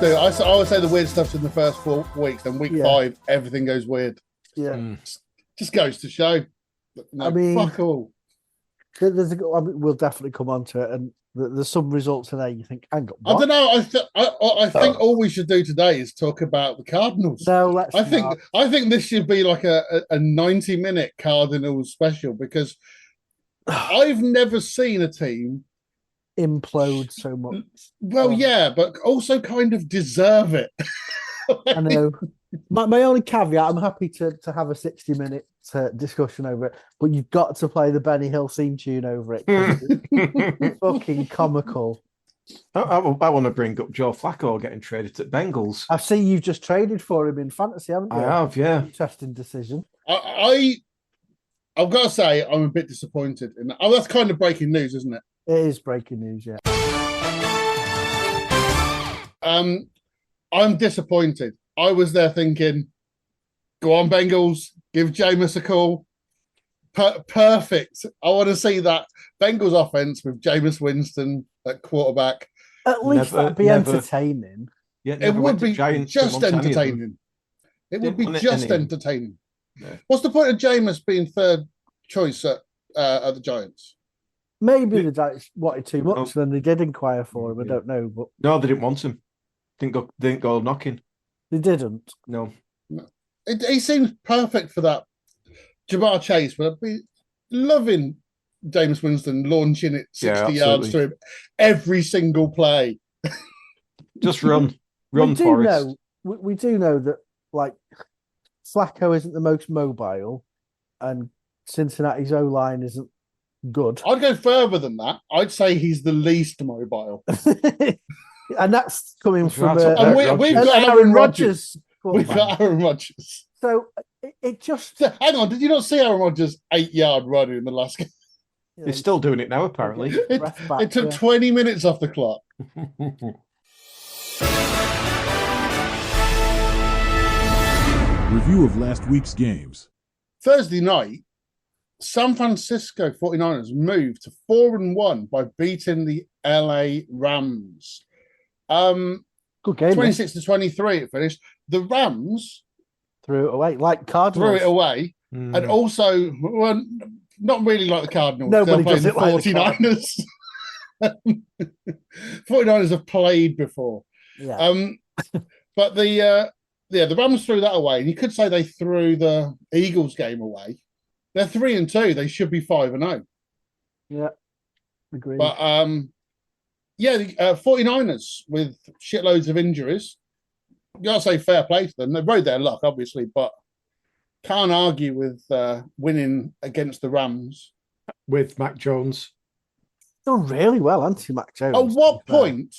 do. I always say the weird stuff's in the first 4 weeks, then week 5, everything goes weird. Yeah. Just goes to show. No, I mean, fuck all. We'll definitely come on to it, and there's some results in there you think, hang on, what? I don't know. I think all we should do today is talk about the Cardinals. No, let's I think this should be like a 90-minute Cardinals special, because I've never seen a team implode so much. Well, yeah, but also kind of deserve it. I know. My only caveat, I'm happy to have a 60-minute discussion over it, but you've got to play the Benny Hill theme tune over it. It's fucking comical. I want to bring up Joe Flacco getting traded to Bengals. I've seen you've just traded for him in fantasy, haven't you? I have, yeah. Interesting decision. I've got to say, I'm a bit disappointed in that. Oh, that's kind of breaking news, isn't it? It is breaking news, yeah. I'm disappointed. I was there thinking, go on, Bengals, give Jameis a call. Perfect. I want to see that Bengals offense with Jameis Winston at quarterback. At least that'd be entertaining. Yeah, it would be just entertaining. It would be just entertaining. Yeah. What's the point of Jameis being third choice at the Giants? Maybe the Giants wanted too much, then they did inquire for him. I don't know, but no, they didn't want him. Didn't go knocking. They didn't. No. He seems perfect for that. Jamar Chase, but I'd be loving Jameis Winston launching it 60 yards to him every single play. Just run Forrest. We do know that, like, Flacco isn't the most mobile, and Cincinnati's O-line isn't good. I'd go further than that. I'd say he's the least mobile. And that's coming from we've got Aaron Rodgers. We've got Aaron Rodgers. So it just... Hang on, did you not see Aaron Rodgers' 8-yard run in the last game? He's still doing it now, apparently. It took 20 minutes off the clock. Review of last week's games. Thursday night, San Francisco 49ers moved to 4-1 by beating the LA Rams. Good game. 26-23 it finished. The Rams threw it away, like Cardinals. Threw it away. And also, well, not really like the Cardinals. Nobody does it like the 49ers. 49ers have played before. Yeah. But the Rams threw that away. And you could say they threw the Eagles game away. They're 3-2. They should be 5-0. Yeah. Agreed. But the 49ers with shitloads of injuries. You gotta say fair play to them. They rode their luck, obviously, but can't argue with winning against the Rams. With Mac Jones. Done really well, hasn't he, Mac Jones? At what point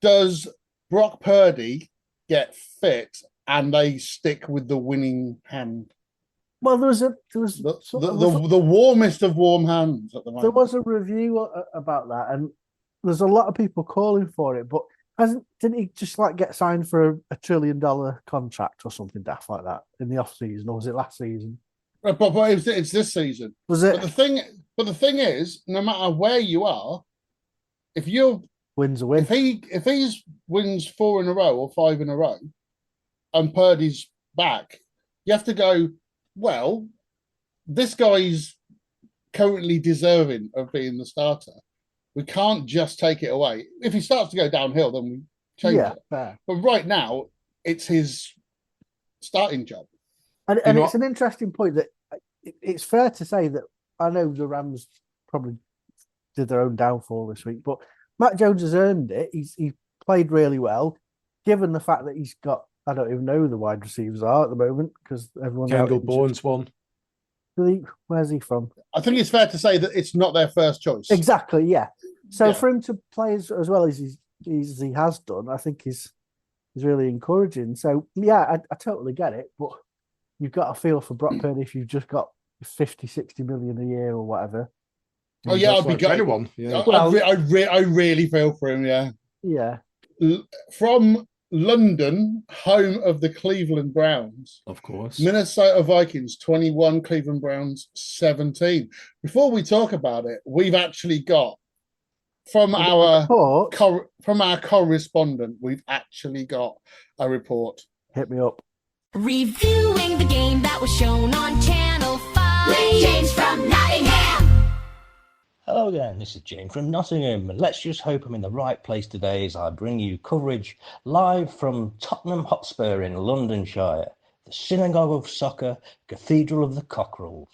does Brock Purdy get fit and they stick with the winning hand? Well, there was the warmest of warm hands at the moment. There was a review about that, and there's a lot of people calling for it, but didn't he just like get signed for a $1 trillion contract or something daft like that in the off season, or was it last season? But it's this season. Was it? But the thing is, no matter where you are, if you wins a win, if he wins 4 in a row or 5 in a row, and Purdy's back, you have to go, well, this guy's currently deserving of being the starter. We can't just take it away. If he starts to go downhill, then we change it. Fair. But right now, it's his starting job. And it's an interesting point that it's fair to say that I know the Rams probably did their own downfall this week, but Mac Jones has earned it. He played really well, given the fact that he's got, I don't even know who the wide receivers are at the moment because everyone's Kendall Bourne's one. Where's he from? I think it's fair to say that it's not their first choice. Exactly, yeah. So for him to play as well as he has done, I think is really encouraging. So yeah, I totally get it, but you've got to feel for Brock Purdy if you've just got 50, 60 million a year or whatever. Oh yeah, I'd be good. Anyone. Yeah. I really feel for him. Yeah. Yeah. From London, home of the Cleveland Browns. Of course. Minnesota Vikings 21, Cleveland Browns 17. Before we talk about it, we've actually got from our Report. from our correspondent, we've actually got a report. Hit me up. Reviewing the game that was shown on Channel 5. With James from Nottingham. Hello again, this is James from Nottingham. Let's just hope I'm in the right place today as I bring you coverage live from Tottenham Hotspur in Londonshire, the synagogue of soccer, cathedral of the cockerels.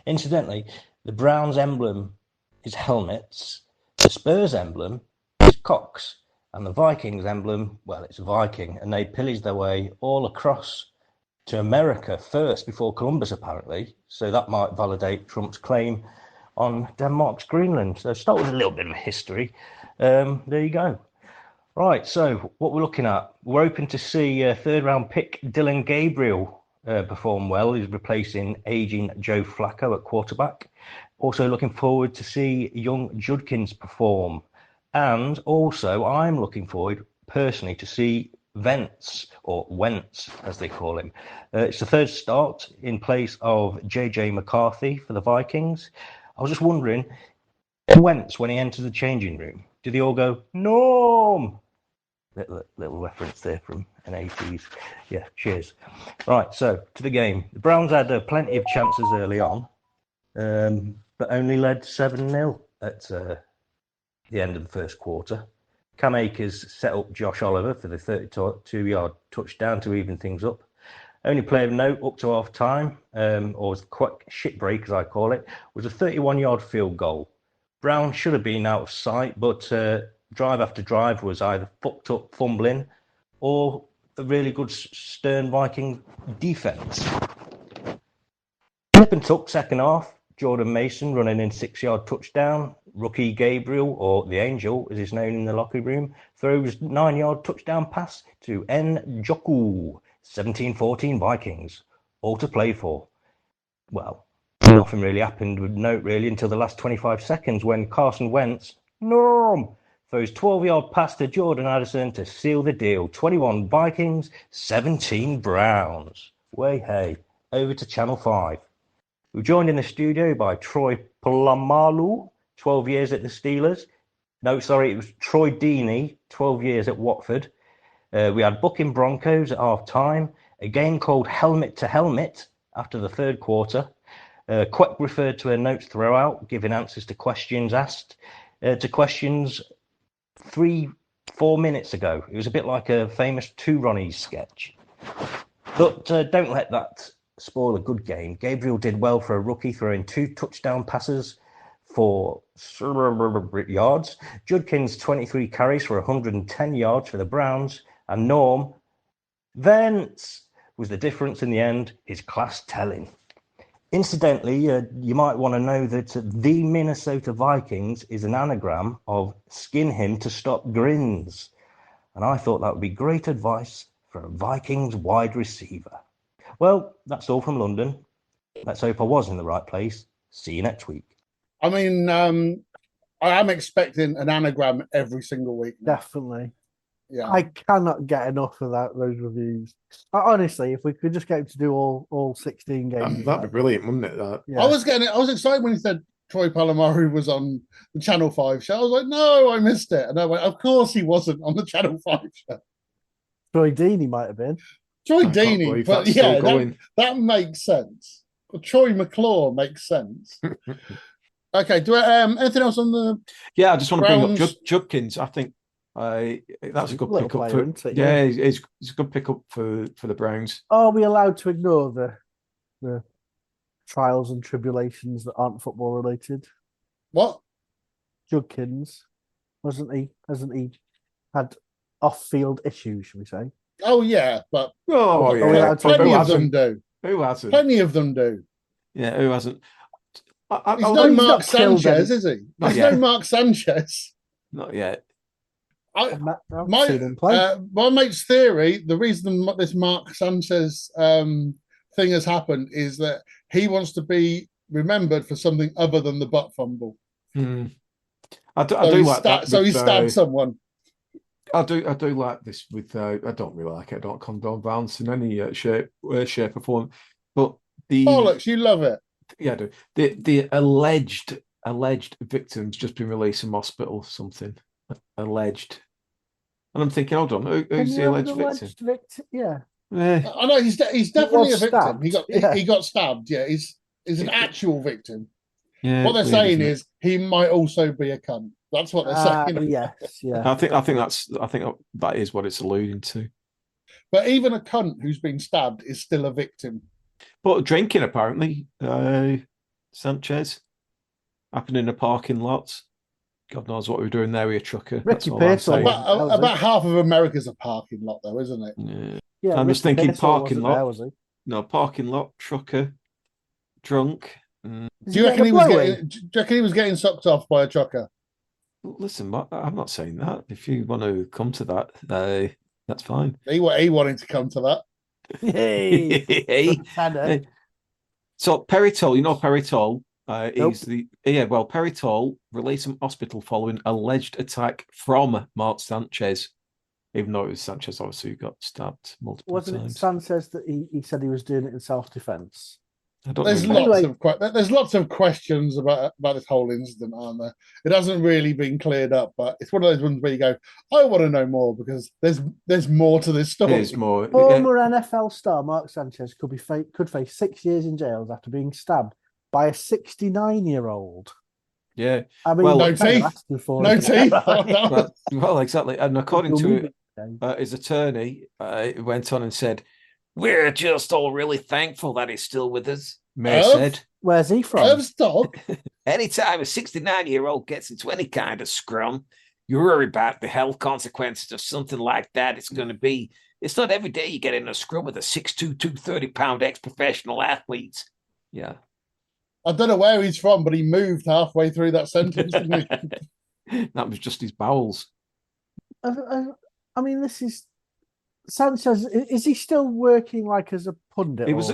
Incidentally, the Browns' emblem is helmets, the Spurs' emblem is cocks, and the Vikings' emblem, well, it's Viking, and they pillaged their way all across to America first before Columbus, apparently. So that might validate Trump's claim on Denmark's Greenland. So start with a little bit of a history. There you go. Right, so what we're looking at, we're hoping to see third round pick Dylan Gabriel perform well. He's replacing aging Joe Flacco at quarterback. Also looking forward to see young Judkins perform. And also I'm looking forward personally to see Wentz, or Wentz as they call him. It's the third start in place of JJ McCarthy for the Vikings. I was just wondering, Wentz, when he enters the changing room, do they all go, Norm? Little reference there from an 80s. Yeah, cheers. Right, so to the game. The Browns had plenty of chances early on, but only led 7-0 at the end of the first quarter. Cam Akers set up Josh Oliver for the 32-yard touchdown to even things up. Only player of note up to half time, or quick shit break as I call it, was a 31-yard field goal. Brown should have been out of sight, but drive after drive was either fucked up fumbling or a really good stern Viking defense. Flip and tuck second half, Jordan Mason running in 6-yard touchdown. Rookie Gabriel, or the Angel as he's known in the locker room, throws 9-yard touchdown pass to Njoku. 17-14 Vikings, all to play for. Well, nothing really happened with note really until the last 25 seconds when Carson Wentz, Norm, throws 12-yard pass to Jordan Addison to seal the deal. 21 Vikings, 17 Browns. Way hey, over to Channel 5. We're joined in the studio by Troy Polamalu, 12 years at the Steelers. No, sorry, it was Troy Deeney, 12 years at Watford. We had Bucking Broncos at half time, a game called Helmet to Helmet after the third quarter. Queck referred to her notes throughout, giving answers to questions asked, to questions 3-4 minutes ago. It was a bit like a famous Two Ronnies sketch. But don't let that spoil a good game. Gabriel did well for a rookie, throwing 2 touchdown passes for yards. Judkins 23 carries for 110 yards for the Browns. And Norm, Wentz was the difference in the end, his class telling. Incidentally, you might want to know that the Minnesota Vikings is an anagram of skin him to stop grins. And I thought that would be great advice for a Vikings wide receiver. Well, that's all from London. Let's hope I was in the right place. See you next week. I mean, I am expecting an anagram every single week. Definitely. Yeah. I cannot get enough of those reviews. Honestly, if we could just get him to do all 16 games. That'd be brilliant, wouldn't it? That? Yeah. I was excited when he said Troy Polamalu was on the Channel 5 show. I was like, no, I missed it. And I went, of course he wasn't on the Channel 5 show. Troy Deeney might have been. Troy Deeney, but yeah, that makes sense. But Troy McClure makes sense. Okay, do anything else on the? Yeah, I just want to Browns? bring up Judkins. I think that's a good Little pickup. player, isn't it? Yeah, it's a good pickup for the Browns. Are we allowed to ignore the trials and tribulations that aren't football related? What? Judkins, hasn't he had off-field issues, should we say? Oh yeah, but Oh yeah, plenty of them do. Who hasn't? Plenty of them do. Yeah, who hasn't? He's no he's Mark not killed Sanchez, any- is he? Not He's yet. no Mark Sanchez. Not yet. I've seen him play. My mate's theory, the reason this Mark Sanchez thing has happened is that he wants to be remembered for something other than the butt fumble. I do like that. So he stabbed someone. I do like this with. I don't really like it. I don't condone violence in any shape or form. But the Bollocks, you love it. yeah, I do. The alleged alleged victim's just been released from hospital or something. Alleged. And I'm thinking, hold on, Can who's the you have an alleged victim? Yeah. I know he's definitely a was victim. He stabbed, he got stabbed. Yeah, he's an actual victim. Yeah, What they're weird, saying isn't it? is he might also be a cunt. That's what they're saying. Yes, yeah. I think that is what it's alluding to. But even a cunt who's been stabbed is still a victim. But drinking apparently, Sanchez happened in a parking lot. God knows what we were doing there with a trucker. That's Ricky all I'm Pearsall saying. wasn't there, was About half of America's a parking lot, though, isn't it? Yeah. Yeah, I'm just Ricky thinking Pearsall parking wasn't lot. there, was he? No, parking lot, trucker, drunk. Is Do you he reckon getting a blowy? do you reckon he was getting sucked off by a trucker? Listen, I'm not saying that. If you want to come to that, that's fine. He wanted to come to that. Hey, Tanner. So Peritol, you know Peritol, Nope. Peritol released from hospital following alleged attack from Mark Sanchez, even though it was Sanchez obviously who got stabbed multiple Wasn't it times. Sanchez that he said he was doing it in self-defense? I don't There's know. there's lots of questions about this whole incident, aren't there? It hasn't really been cleared up, but it's one of those ones where you go, I want to know more because there's more to this story. There's more. Former NFL star Mark Sanchez could face 6 years in jail after being stabbed by a 69-year-old. Yeah. I mean, Well, no teeth. No teeth. Well, exactly. And according to his attorney, he went on and said, "We're just all really thankful that he's still with us." Mayor said, "Where's he from?" Stop. Anytime a 69-year-old gets into any kind of scrum, you worry about the health consequences of something like that. It's not every day you get in a scrum with a 6'2", 230-pound ex-professional athlete. Yeah. I don't know where he's from, but he moved halfway through that sentence, didn't he? That was just his bowels. I mean, this is Sanchez. Is he still working like as a pundit? He was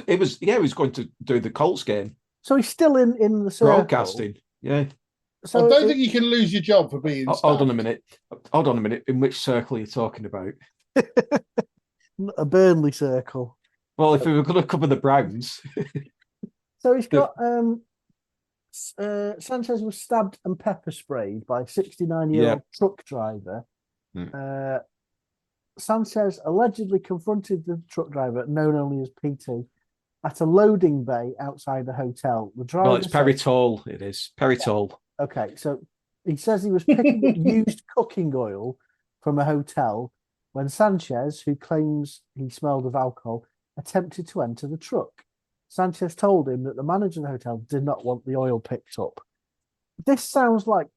going to do the Colts game. So he's still in the circle. Broadcasting. Yeah. So I don't think you can lose your job for being. Hold on a minute. In which circle are you talking about? A Burnley circle. Well, if we were going to cover the Browns. So he's got Sanchez was stabbed and pepper sprayed by a 69-year-old truck driver. Sanchez allegedly confronted the truck driver, known only as PT, at a loading bay outside the hotel. The driver It's Peritol. It is Peritol. Yeah. Okay, so he says he was picking up used cooking oil from a hotel when Sanchez, who claims he smelled of alcohol, attempted to enter the truck. Sanchez told him that the manager of the hotel did not want the oil picked up. This sounds like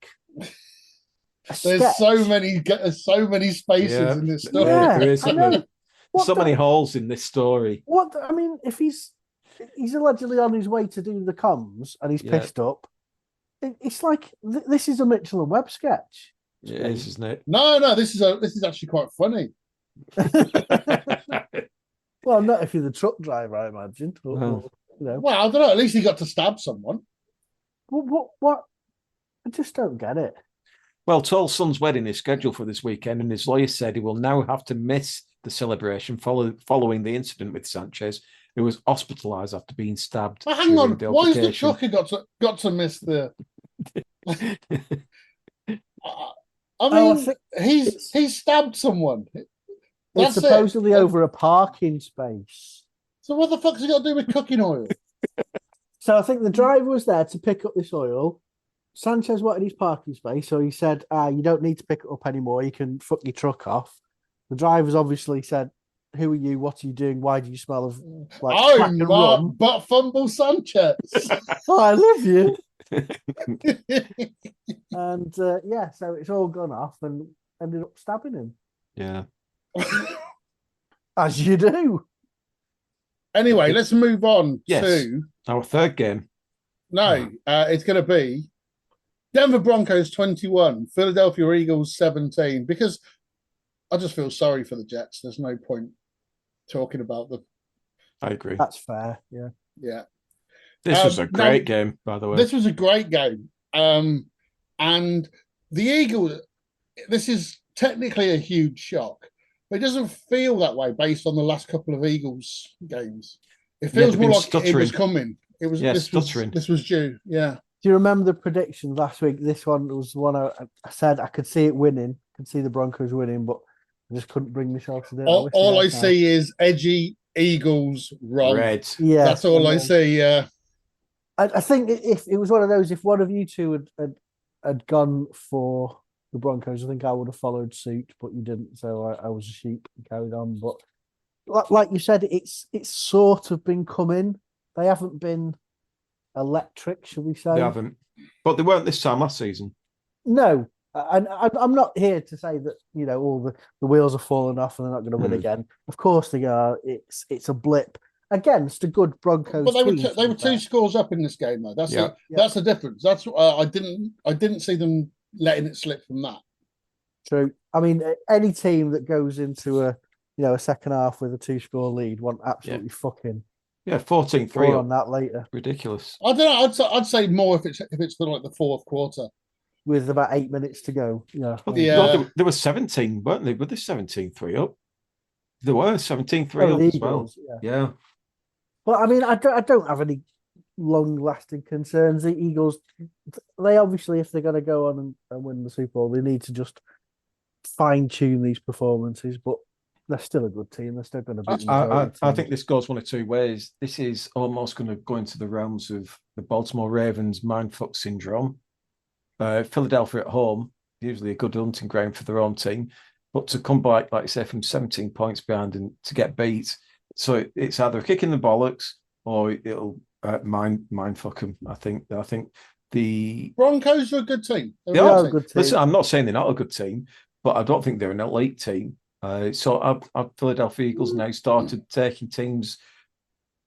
there's so many spaces in this story. Yeah, there is. I know. So many holes in this story. What I mean, if he's allegedly on his way to do the comms and he's pissed up, it's like this is a Mitchell and Webb sketch. It is, isn't it? No, this is actually quite funny. Well, not if you're the truck driver, I imagine. But, Oh. Well, I don't know. At least he got to stab someone. What? I just don't get it. Well, Toll's son's wedding is scheduled for this weekend, and his lawyer said he will now have to miss the celebration following the incident with Sanchez, who was hospitalised after being stabbed. Well, hang on. Why has the trucker got to miss the? I mean, he's stabbed someone. It's supposedly over a parking space. So what the fuck has he got to do with cooking oil? So I think the driver was there to pick up this oil. Sanchez wanted his parking space, so he said, you don't need to pick it up anymore. You can fuck your truck off. The driver's obviously said, who are you? What are you doing? Why do you smell of I'm Mark Butt Fumble Sanchez. I love you. And so it's all gone off and ended up stabbing him. Yeah. As you do. Anyway, let's move on to our third game. No, it's going to be Denver Broncos 21, Philadelphia Eagles 17, because I just feel sorry for the Jets. There's no point talking about them. I agree. That's fair. Yeah. Yeah. This was a great game, by the way. This was a great game. And the Eagles, this is technically a huge shock, but it doesn't feel that way based on the last couple of Eagles games. It feels more like it was coming. It was stuttering. This was due. Yeah. Do you remember the predictions last week? This one was one I said I could see it winning, could see the Broncos winning, but I just couldn't bring myself to do it. All I see is Edgy, Eagles, wrong. Red. Yeah, That's all I see. Yeah. I think if it was one of those, if one of you two had gone for the Broncos, I think I would have followed suit, but you didn't. So I was a sheep and carried on. But like you said, it's sort of been coming. They haven't been electric, shall we say? They haven't, but they weren't this time last season. No, and I'm not here to say that all the wheels are falling off and they're not going to win again. Of course they are. It's a blip against a good Broncos. But they team, were two scores up in this game though. That's that's the difference. That's I didn't see them letting it slip from that. True. I mean, any team that goes into a second half with a 2-score lead want absolutely fucking 14-3 on that later. Ridiculous. I don't know. I'd say more if it's for like the fourth quarter with about 8 minutes to go. Yeah. There were 17, weren't they? Were they 17-3 up? There were 17-3 up as well. Yeah. But I mean, I don't have any long-lasting concerns. The Eagles, they obviously, if they're going to go on and win the Super Bowl, they need to just fine-tune these performances. But they're still a good team. They're still going to beat. I think this goes one of two ways. This is almost going to go into the realms of the Baltimore Ravens mindfuck syndrome. Philadelphia at home, usually a good hunting ground for their own team, but to come back, like I say, from 17 points behind and to get beat. So it's either a kick in the bollocks or it'll mind fuck them. I think the Broncos are a good team. They are a good team. Listen, I'm not saying they're not a good team, but I don't think they're an elite team. So our Philadelphia Eagles now started taking teams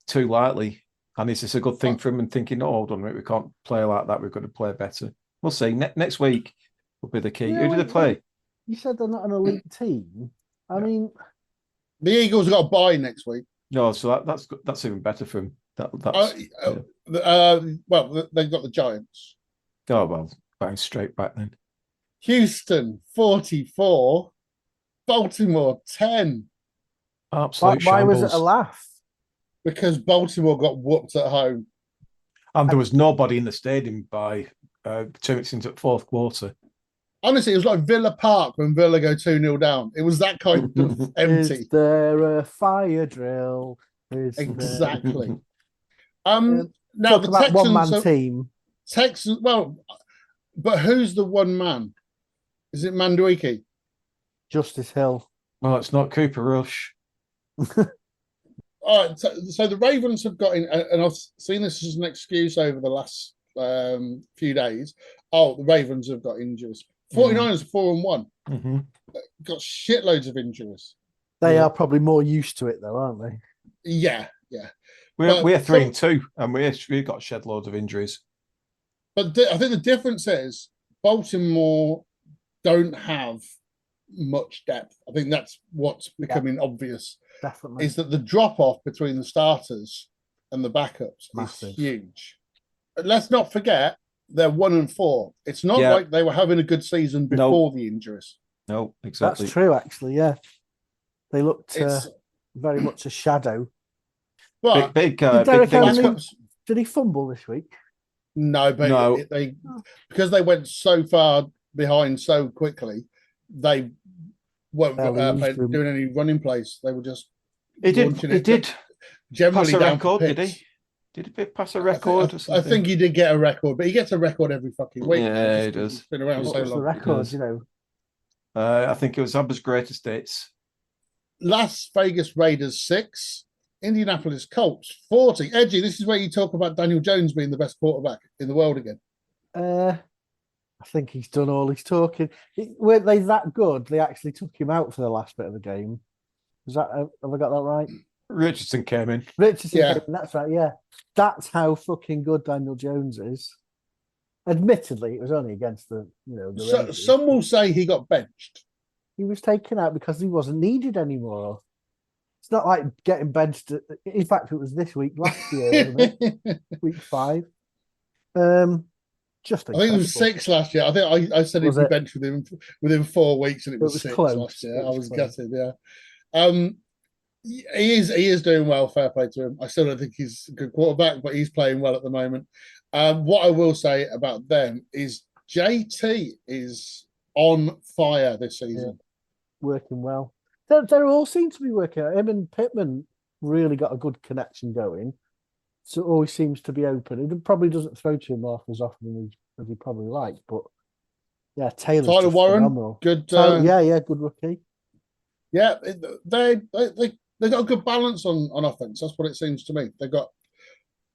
too lightly. And is this a good thing for them and thinking, oh, hold on a minute, we can't play like that. We've got to play better. We'll see. Next week will be the key. Who do they play? You said they're not an elite team. I mean, the Eagles have got a bye next week. No, so that's even better for them. Well, they've got the Giants. Oh, well, bounce straight back then. Houston 44, Baltimore 10. Absolute why was shambles. it a laugh? Because Baltimore got whooped at home. And there was nobody in the stadium by 2 minutes into the fourth quarter. Honestly, it was like Villa Park when Villa go 2-0 down. It was that kind of empty. Is there a fire drill? Exactly. Now the Texans, one-man team. Texans, well, but who's the one man? Is it Manduiki? Justice Hill. Well, it's not Cooper Rush. All right, so the Ravens have got in, and I've seen this as an excuse over the last few days. Oh, the Ravens have got injuries. 49ers are 4-1. Mm-hmm. Got shitloads of injuries. They are probably more used to it, though, aren't they? Yeah. We're 3-2, and we've got shed loads of injuries. But I think the difference is Baltimore don't have much depth. I think that's what's becoming obvious. Definitely. Is that the drop-off between the starters and the backups Massive. is huge. But let's not forget, they're 1-4. It's not like they were having a good season before the injuries. No, exactly. That's true, actually, yeah. They looked very much a shadow. But big did he fumble this week? No, but they because they went so far behind so quickly, they weren't doing any running plays. They were just He did generally pass a down record, pitch. did he? Did he pass a record or something? I think he did get a record, but he gets a record every fucking week. Yeah, he does. He's been around so long. The record, I think it was Abba's greatest hits. Las Vegas Raiders 6, Indianapolis Colts 40. Edgy, this is where you talk about Daniel Jones being the best quarterback in the world again. I think he's done all his talking. Weren't they that good? They actually took him out for the last bit of the game. Have I got that right? Richardson came in. Came in, that's right, yeah. That's how fucking good Daniel Jones is. Admittedly, it was only against the Raiders. Some will say he got benched. He was taken out because he wasn't needed anymore. It's not like getting benched. In fact, it was this week last year, wasn't it? Week 5. Just I think it was 6 last year. I think I said he'd be benched within 4 weeks, and it was 6 close. last year. I was close. gutted. Yeah. He is doing well. Fair play to him. I still don't think he's a good quarterback, but he's playing well at the moment. What I will say about them is JT is on fire this season. Working well. They all seem to be working out. Him and Pittman really got a good connection going. So it always seems to be open. He probably doesn't throw to him off as often as he probably likes, but yeah, Taylor's Tyler just Warren, phenomenal. good. Yeah, good rookie. Yeah, they got a good balance on offense. That's what it seems to me. They got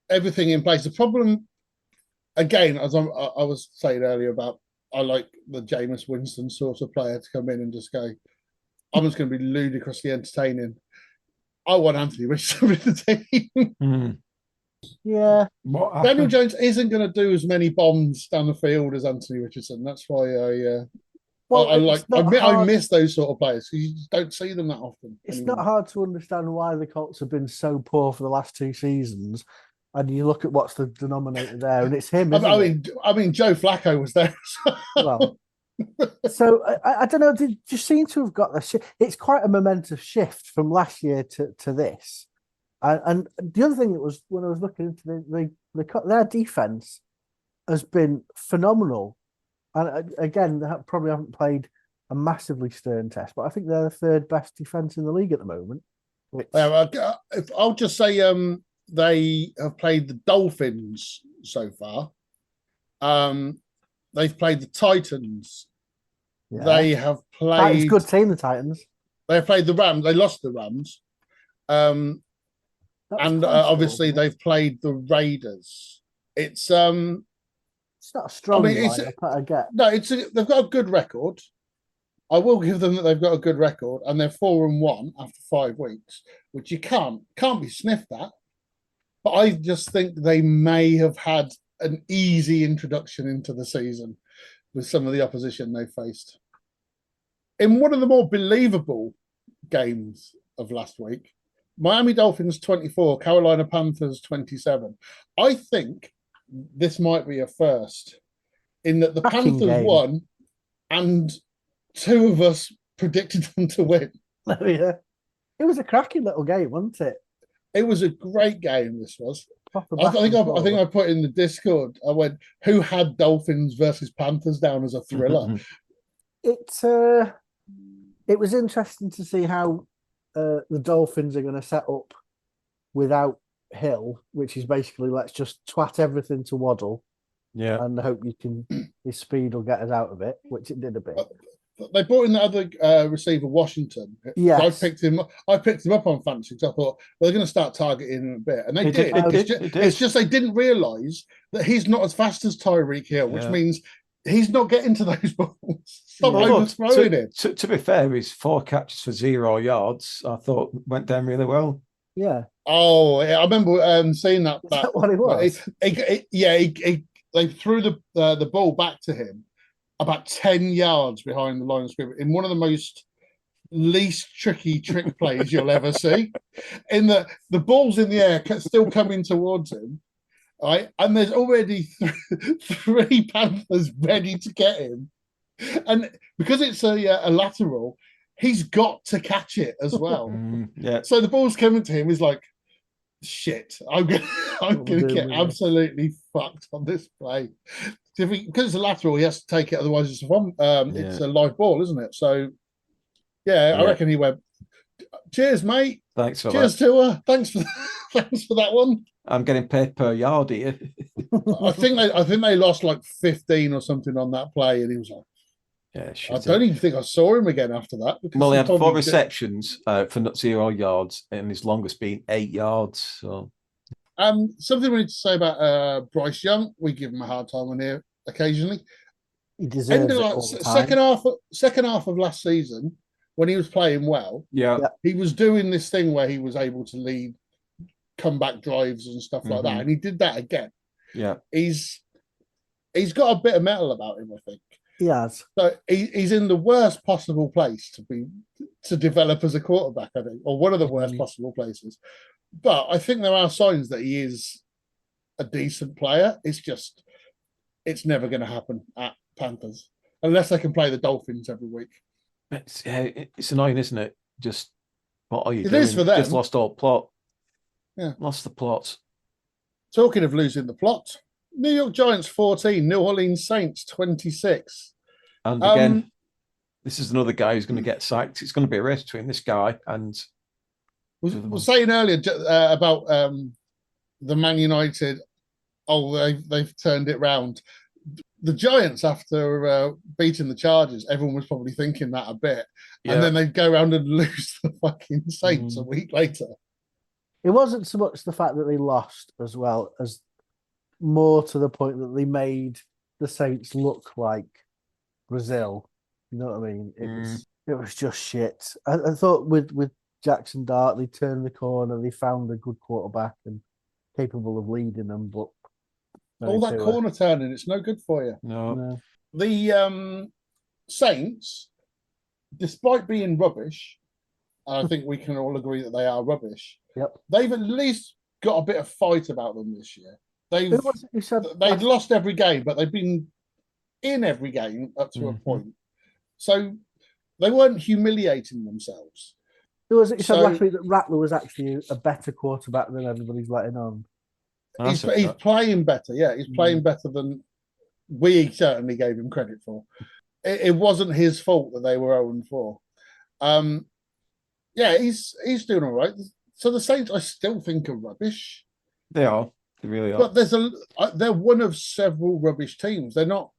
everything in place. The problem, again, as I was saying earlier about, I like the Jameis Winston sort of player to come in and just go, I'm just going to be ludicrously entertaining. I want Anthony Richardson with the team. Yeah. Daniel Jones isn't going to do as many bombs down the field as Anthony Richardson. That's why I miss those sort of players. You just don't see them that often. It's not hard to understand why the Colts have been so poor for the last 2 seasons. And you look at what's the denominator there, and it's him. I mean, Joe Flacco was there. Well, so I don't know. They just seem to have got the. It's quite a momentous shift from last year to this. And the other thing that was when I was looking into their defense has been phenomenal. And again, they probably haven't played a massively stern test, but I think they're the 3rd best defense in the league at the moment. I'll just say they have played the Dolphins so far. They've played the Titans. Yeah. They have played. Titans, good team, the Titans. They played the Rams. They lost the Rams. And obviously they've played the Raiders. It's not a strong lineup, I get. No, they've got a good record. I will give them that they've got a good record, and they're 4-1 after 5 weeks, which you can't be sniffed at. But I just think they may have had an easy introduction into the season with some of the opposition they faced. In one of the more believable games of last week, Miami Dolphins 24, Carolina Panthers 27. I think this might be a first in that the Panthers won and 2 of us predicted them to win. Oh, yeah. It was a cracking little game, wasn't it? It was a great game, this was. I think I put in the Discord, I went, who had Dolphins versus Panthers down as a thriller? It was interesting to see how the Dolphins are going to set up without Hill, which is basically let's just twat everything to Waddle, and hope his speed will get us out of it, which it did a bit. They brought in the other receiver, Washington. Yeah, I picked him up on fantasy because I thought, well, they're going to start targeting him a bit, and they did. It's just they didn't realise that he's not as fast as Tyreek Hill, which means he's not getting to those balls. Stop overthrowing it. To be fair, his 4 catches for 0 yards, I thought went down really well. Yeah. Oh, I remember seeing that. Is that what it was? They threw the ball back to him about 10 yards behind the line of scrimmage in one of the most least tricky trick plays you'll ever see. In the ball's in the air, still coming towards him. Right, and there's already 3 Panthers ready to get him, and because it's a lateral, he's got to catch it as well. So the ball's coming to him. He's like, "Shit, I'm gonna get absolutely fucked on this play." Because it's a lateral, he has to take it. Otherwise, it's a live ball, isn't it? So, I reckon he went. Cheers, mate. Thanks for Cheers, Tua. Thanks for that one. I'm getting paid per yard here. I think they lost like 15 or something on that play, and he was like, I don't even think I saw him again after that. Well, he had 4 receptions for 0 yards, and his longest being 8 yards. So, something we need to say about Bryce Young. We give him a hard time on here occasionally. He deserves it all the time. Second half of last season, when he was playing well, he was doing this thing where he was able to lead comeback drives and stuff like that, and he did that again. He's got a bit of metal about him, I think. He has. So he's in the worst possible place to develop as a quarterback, I think, or one of the worst possible places. But I think there are signs that he is a decent player. It's never going to happen at Panthers unless they can play the Dolphins every week. It's annoying, isn't it? Just What are you It doing? is for them. Just lost all plot. Yeah. Lost the plot. Talking of losing the plot, New York Giants 14, New Orleans Saints 26. And again, this is another guy who's going to get sacked. It's going to be a race between this guy and. Was saying earlier about the Man United. Oh, they've turned it round. The Giants, after beating the Chargers, everyone was probably thinking that a bit, and then they'd go around and lose the fucking Saints a week later. It wasn't so much the fact that they lost as well as more to the point that they made the Saints look like Brazil. You know what I mean? It was just shit. I thought with Jackson Dart, they turned the corner, they found a good quarterback and capable of leading them, but all that corner turning, it's no good for you. No. The Saints, despite being rubbish, I think we can all agree that they are rubbish. Yep. They've at least got a bit of fight about them this year. They've lost every game, but they've been in every game up to a point. So they weren't humiliating themselves. You said last week that Rattler was actually a better quarterback than everybody's letting on. He's playing better, yeah. He's playing better than we certainly gave him credit for. It wasn't his fault that they were 0-4. Yeah, he's doing all right. So the Saints, I still think, are rubbish. They are. They really are. But they're one of several rubbish teams. They're not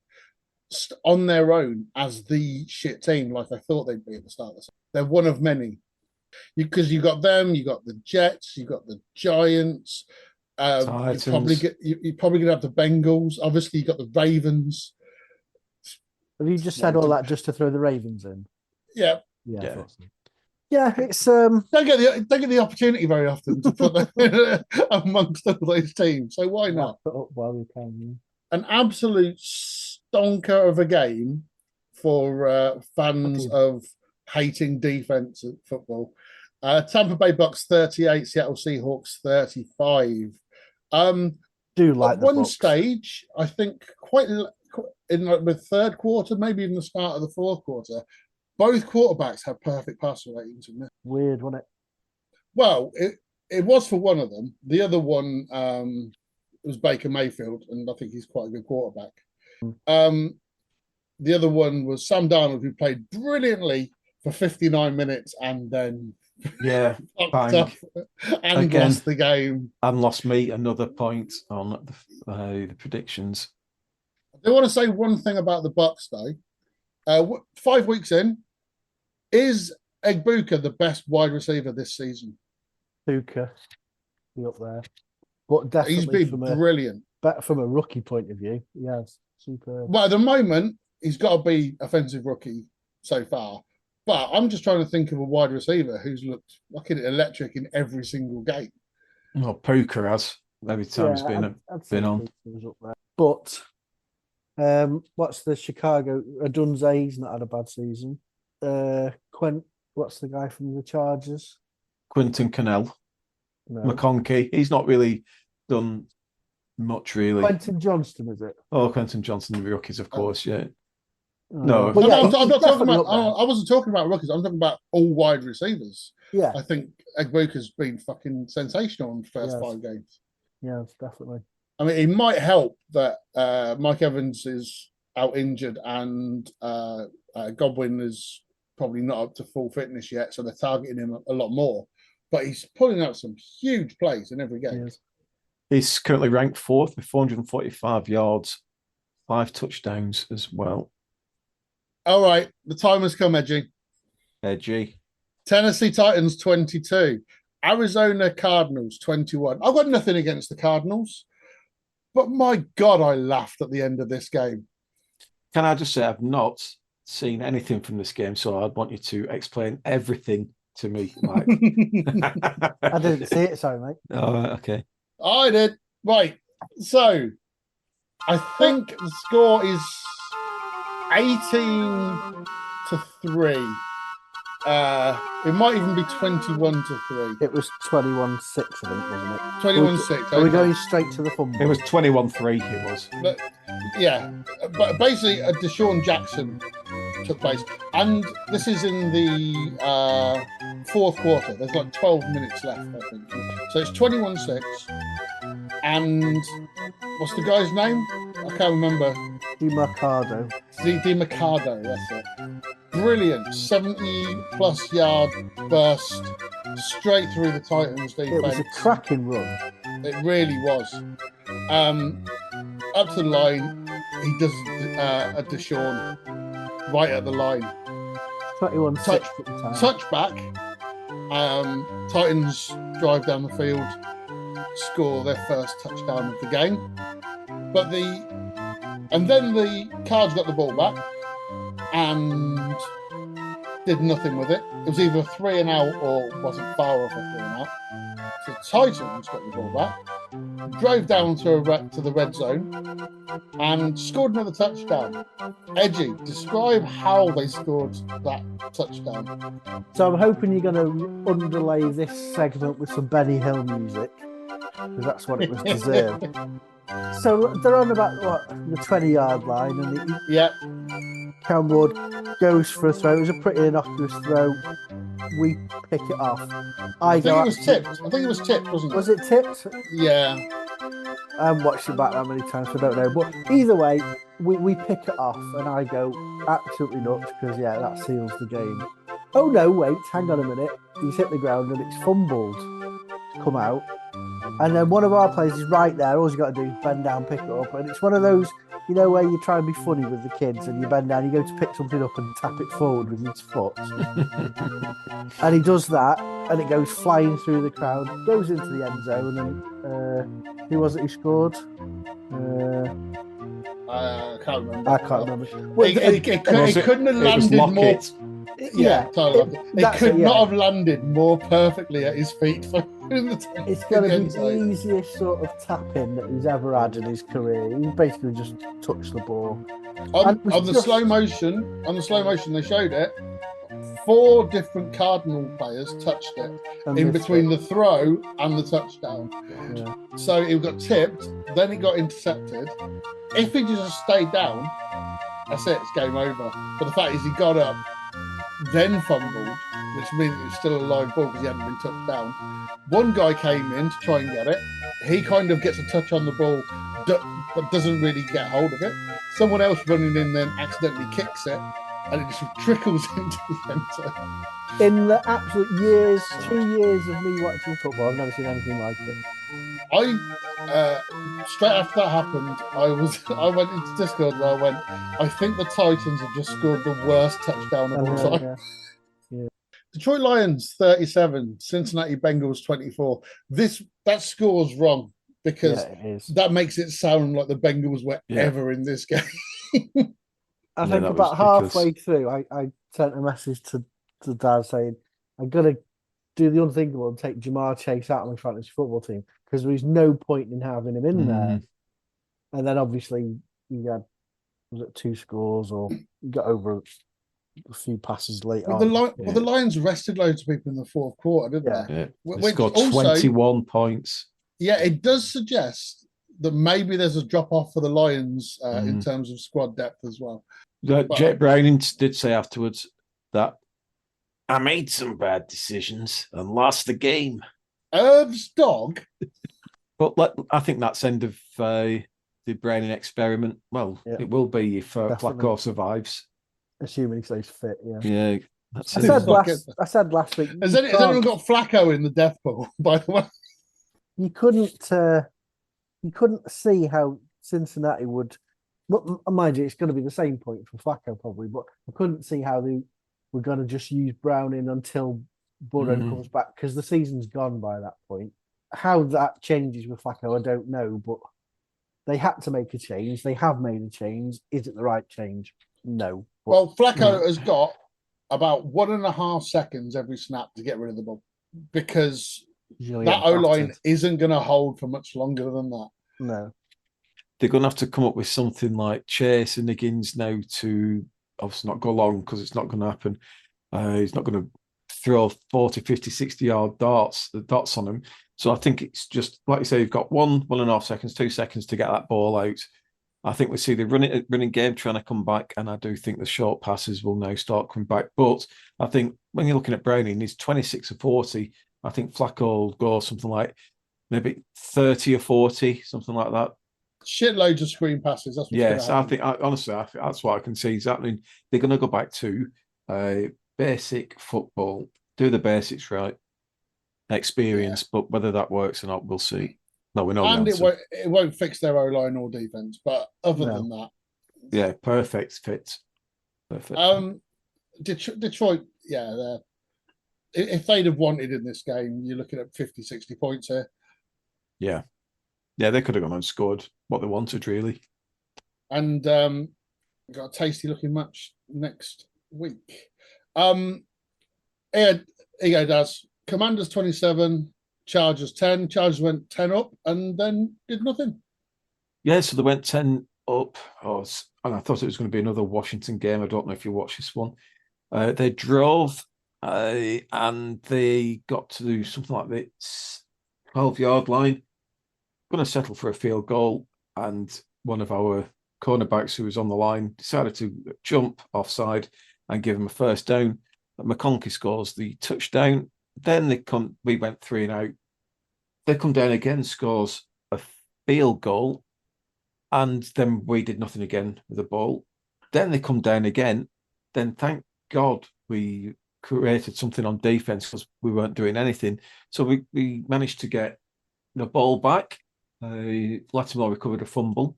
on their own as the shit team like I thought they'd be at the start of the season. They're one of many. Because you got them, you got the Jets, you got the Giants. You're probably going to have the Bengals. Obviously, you got the Ravens. Have you just said all that just to throw the Ravens in? Yeah. Yeah, it's don't get the opportunity very often to put them amongst all those teams. So why not? Put up while you can. An absolute stonker of a game for fans of hating defense football. Tampa Bay Bucks 38, Seattle Seahawks 35. Do like at one stage, I think quite in the third quarter, maybe even the start of the fourth quarter, both quarterbacks had perfect passer ratings in this. Weird, wasn't it? Well, it was for one of them. The other one was Baker Mayfield, and I think he's quite a good quarterback. The other one was Sam Darnold, who played brilliantly for 59 minutes and then bang. And again, lost the game. And lost me another point on the predictions. I want to say one thing about the Bucks, though. 5 weeks in, is Egbuka the best wide receiver this season? Buka, be up there, but definitely he's been brilliant. From a rookie point of view, yes, super. Well, at the moment, he's got to be offensive rookie so far. But I'm just trying to think of a wide receiver who's looked fucking electric in every single game. Well, Puka has every time he's been on. But what's the Chicago? Adunze, he's not had a bad season. What's the guy from the Chargers? Quentin Connell. No. McConkey. He's not really done much, really. Quentin Johnston, is it? Oh, Quentin Johnston, the rookies, of course, yeah. No, I'm not talking about. I wasn't talking about rookies. I'm talking about all wide receivers. Yeah, I think Egbuka's been fucking sensational in the first 5 games. Yes, definitely. I mean, it might help that Mike Evans is out injured and Godwin is probably not up to full fitness yet, so they're targeting him a lot more. But he's pulling out some huge plays in every game. Yes. He's currently ranked 4th with 445 yards, 5 touchdowns as well. All right, the time has come, Edgy. Tennessee Titans 22, Arizona Cardinals 21. I've got nothing against the Cardinals, but my God, I laughed at the end of this game. Can I just say I've not seen anything from this game, so I'd want you to explain everything to me. Mike. I didn't see it, sorry, mate. Oh, okay. I did. Right, so I think the score is 18-3. It might even be 21-3. It was 21-6, I think, wasn't it? 21-6. Are we going straight to the fumble? It was 21-3, it was. But, yeah, but basically a Deshaun Jackson took place. And this is in the fourth quarter. There's like 12 minutes left, I think. So it's 21-6. And what's the guy's name? I can't remember. DiMarcado. DiMarcado, that's it. Brilliant 70-plus yard burst straight through the Titans defense. It was a cracking run. It really was. Up to the line, he does a Deshaun right at the line. 21-6 at the time. Touchback. Titans drive down the field, score their first touchdown of the game. And then the Cards got the ball back and did nothing with it. It was either 3 and out or wasn't far off a 3 and out. So Titans got the ball back, drove down to the red zone, and scored another touchdown. Edgy, describe how they scored that touchdown. So I'm hoping you're going to underlay this segment with some Benny Hill music, because that's what it was deserved. So they're on about the 20-yard line, and Cam Ward goes for a throw. It was a pretty innocuous throw. We pick it off. I think it was tipped. I think it was tipped, wasn't it? Was it tipped? Yeah. I haven't watched it back that many times, so I don't know. But either way, we pick it off, and I go absolutely nuts because, that seals the game. Oh, no, wait, hang on a minute. He's hit the ground, and it's fumbled to come out. And then one of our players is right there. All you got to do is bend down, pick it up. And it's one of those, where you try and be funny with the kids and you bend down, you go to pick something up and tap it forward with his foot. And he does that, and it goes flying through the crowd, goes into the end zone. And who was it who scored? I can't remember. I can't remember. Well, it couldn't have landed more. It could not have landed more perfectly at his feet. It's going to be the easiest sort of tap-in that he's ever had in his career. He basically just touched the ball. On the slow motion, they showed it. 4 different Cardinal players touched it in between the throw and the touchdown. Yeah. So it got tipped, then it got intercepted. If he just stayed down, that's it, it's game over. But the fact is he got up, then fumbled, which means it was still a live ball because he hadn't been touched down. One guy came in to try and get it. He kind of gets a touch on the ball, but doesn't really get hold of it. Someone else running in then accidentally kicks it, and it just trickles into the end zone. In the absolute 2 years of me watching football, I've never seen anything like it. Straight after that happened, I went into Discord and I went, I think the Titans have just scored the worst touchdown of all time. Yeah. Detroit Lions 37, Cincinnati Bengals 24. That score's wrong because that makes it sound like the Bengals were ever in this game. I think about halfway through, I sent a message to Dad saying, I'm going to do the unthinkable and take Jamar Chase out of my fantasy football team because there is no point in having him in there. And then obviously you had, was it 2 scores or you got over a few passes later on. The Lions rested loads of people in the fourth quarter, didn't they? Yeah. They scored 21 points. Yeah, it does suggest that maybe there's a drop-off for the Lions in terms of squad depth as well. Jet Browning did say afterwards that I made some bad decisions and lost the game. Irv's dog? But I think that's end of the Browning experiment. Well, it will be if Flacco survives. Assuming he stays fit, Yeah. I said last week. Has anyone got Flacco in the death pool, by the way? You couldn't see how Cincinnati would. Well, mind you, it's going to be the same point for Flacco probably, but I couldn't see how they were going to just use Browning until Burrow comes back because the season's gone by that point. How that changes with Flacco, I don't know, but they had to make a change. They have made a change. Is it the right change? No. But, well, Flacco has got about 1.5 seconds every snap to get rid of the ball because that O-line isn't going to hold for much longer than that. No. They're going to have to come up with something like Chase and Higgins now to obviously not go long because it's not going to happen. He's not going to throw 40, 50, 60-yard dots on him. So I think it's just, like you say, you've got 1.5 seconds, 2 seconds to get that ball out. I think we see the running game trying to come back, and I do think the short passes will now start coming back. But I think when you're looking at Browning, he's 26 or 40. I think Flacco will go something like maybe 30 or 40, something like that. Shitloads of screen passes. That's what's Yes, going I to think honestly, that's what I can see is happening. They're going to go back to basic football, do the basics right, experience, but whether that works or not, we'll see. No, we know the And answer. it won't fix their O line or defense, but other No. than that, Yeah, perfect fit. Perfect. Detroit, yeah, if they'd have wanted in this game, you're looking at 50, 60 points here. Yeah. Yeah, they could have gone and scored what they wanted, really. And got a tasty looking match next week. Here you go, Daz. Commanders 27, Chargers 10. Chargers went 10 up and then did nothing. Yeah, so they went 10 up. And I thought it was going to be another Washington game. I don't know if you watched this one. They drove and they got to something like this 12-yard line. Going to settle for a field goal. And one of our cornerbacks who was on the line decided to jump offside and give him a first down. McConkey scores the touchdown. Then we went 3 and out. They come down again, scores a field goal, and then we did nothing again with the ball. Then they come down again. Then thank God we created something on defense because we weren't doing anything. So we managed to get the ball back. Lattimore recovered a fumble.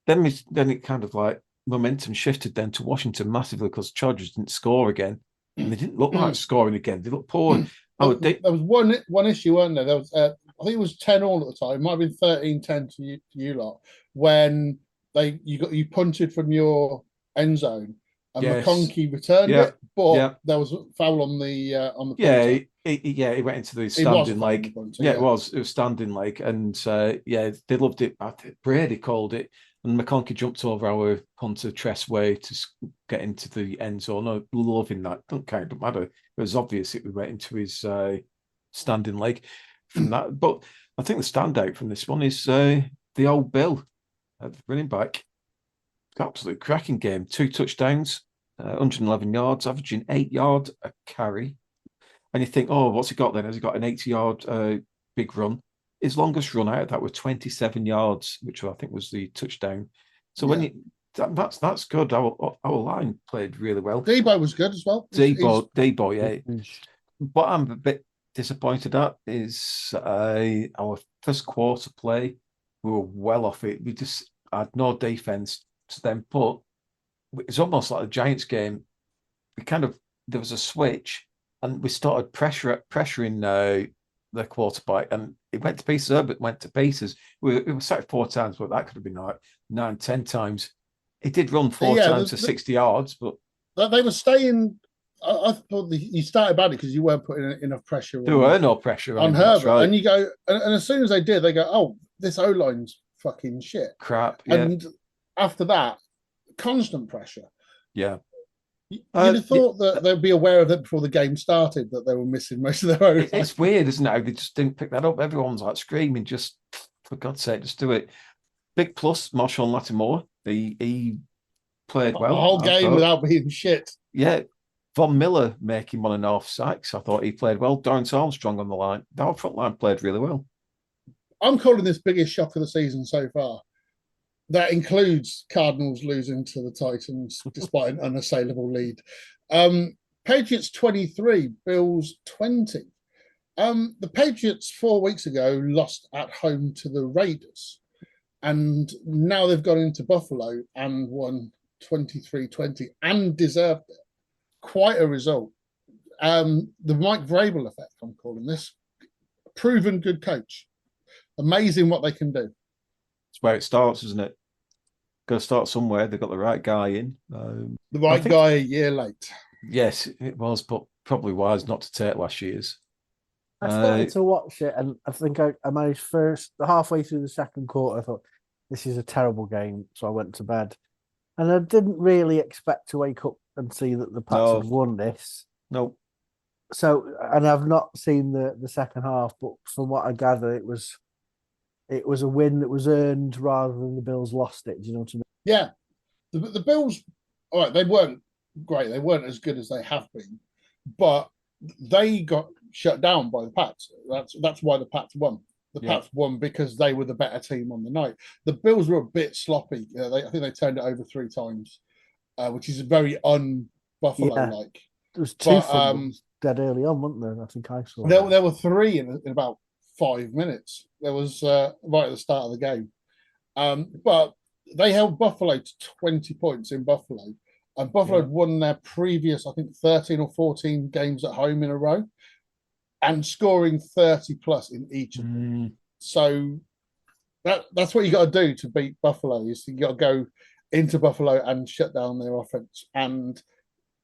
Then it kind of like momentum shifted then to Washington massively because Chargers didn't score again. And they didn't look like scoring again. They looked poor. There was one issue, weren't there? There was, I think it was 10-all at the time. It might have been 13-10 to you lot when you punted from your end zone and McConkey returned it, but there was a foul on the punter. He went into the standing leg. It was standing leg, and they loved it. Brady called it. And McConkey jumped over our punter Tressway to get into the end zone. No, loving that. Don't matter. It was obvious we went into his standing leg from that. But I think the standout from this one is the old Bill, running back. Absolutely cracking game. 2 touchdowns, 111 yards, averaging 8 yards a carry. And you think, oh, what's he got then? Has he got an 80-yard big run? His longest run out of that was 27 yards, which I think was the touchdown. So when that's good. Our line played really well. Debo was good as well. Debo, yeah. What I'm a bit disappointed at is our first quarter play. We were well off it. We just had no defense to them, but it's almost like the Giants game. There was a switch, and we started pressuring the quarterback, and it went to pieces. Herbert went to pieces. We were sacked 4 times, but that could have been like 9, 10 times. He did run 4 times to 60 yards, but they were staying. I thought you started badly because you weren't putting enough pressure. There were no pressure on Herbert, right. And you go, and as soon as they did, they go, "Oh, this O line's fucking shit, crap." Yeah. And after that, constant pressure. Yeah. You'd have thought that they'd be aware of it before the game started, that they were missing most of their own. It's weird, isn't it? They just didn't pick that up. Everyone's like screaming, just for God's sake, just do it. Big plus, Marshawn Lattimore. He played well. The whole game without being shit. Yeah. Von Miller making 1.5 sacks. I thought he played well. Dorrance Armstrong on the line. Our front line played really well. I'm calling this biggest shock of the season so far. That includes Cardinals losing to the Titans despite an unassailable lead. Patriots 23, Bills 20. The Patriots 4 weeks ago lost at home to the Raiders. And now they've gone into Buffalo and won 23-20 and deserved it. Quite a result. The Mike Vrabel effect, I'm calling this. Proven good coach. Amazing what they can do. It's where it starts, isn't it? Got to start somewhere. They've got the right guy in. The right guy a year late. Yes, it was, but probably wise not to take last year's. I started to watch it, and I think I managed halfway through the second quarter. I thought, this is a terrible game, so I went to bed. And I didn't really expect to wake up and see that the Pats had won this. No. So, and I've not seen the second half, but from what I gather, it was it was a win that was earned rather than the Bills lost it. Do you know what I mean? Yeah, the Bills. All right, they weren't great. They weren't as good as they have been, but they got shut down by the Pats. That's why the Pats won. The Pats won because they were the better team on the night. The Bills were a bit sloppy. I think they turned it over 3 times, which is very un-Buffalo-like. There was 2 fumbles dead early on, wasn't there? I think I saw. There were 3 in about 5 minutes. There was right at the start of the game. But they held Buffalo to 20 points in Buffalo. And Buffalo had won their previous, I think, 13 or 14 games at home in a row and scoring 30 plus in each of them. So that's what you got to do to beat Buffalo, is you got to go into Buffalo and shut down their offense. And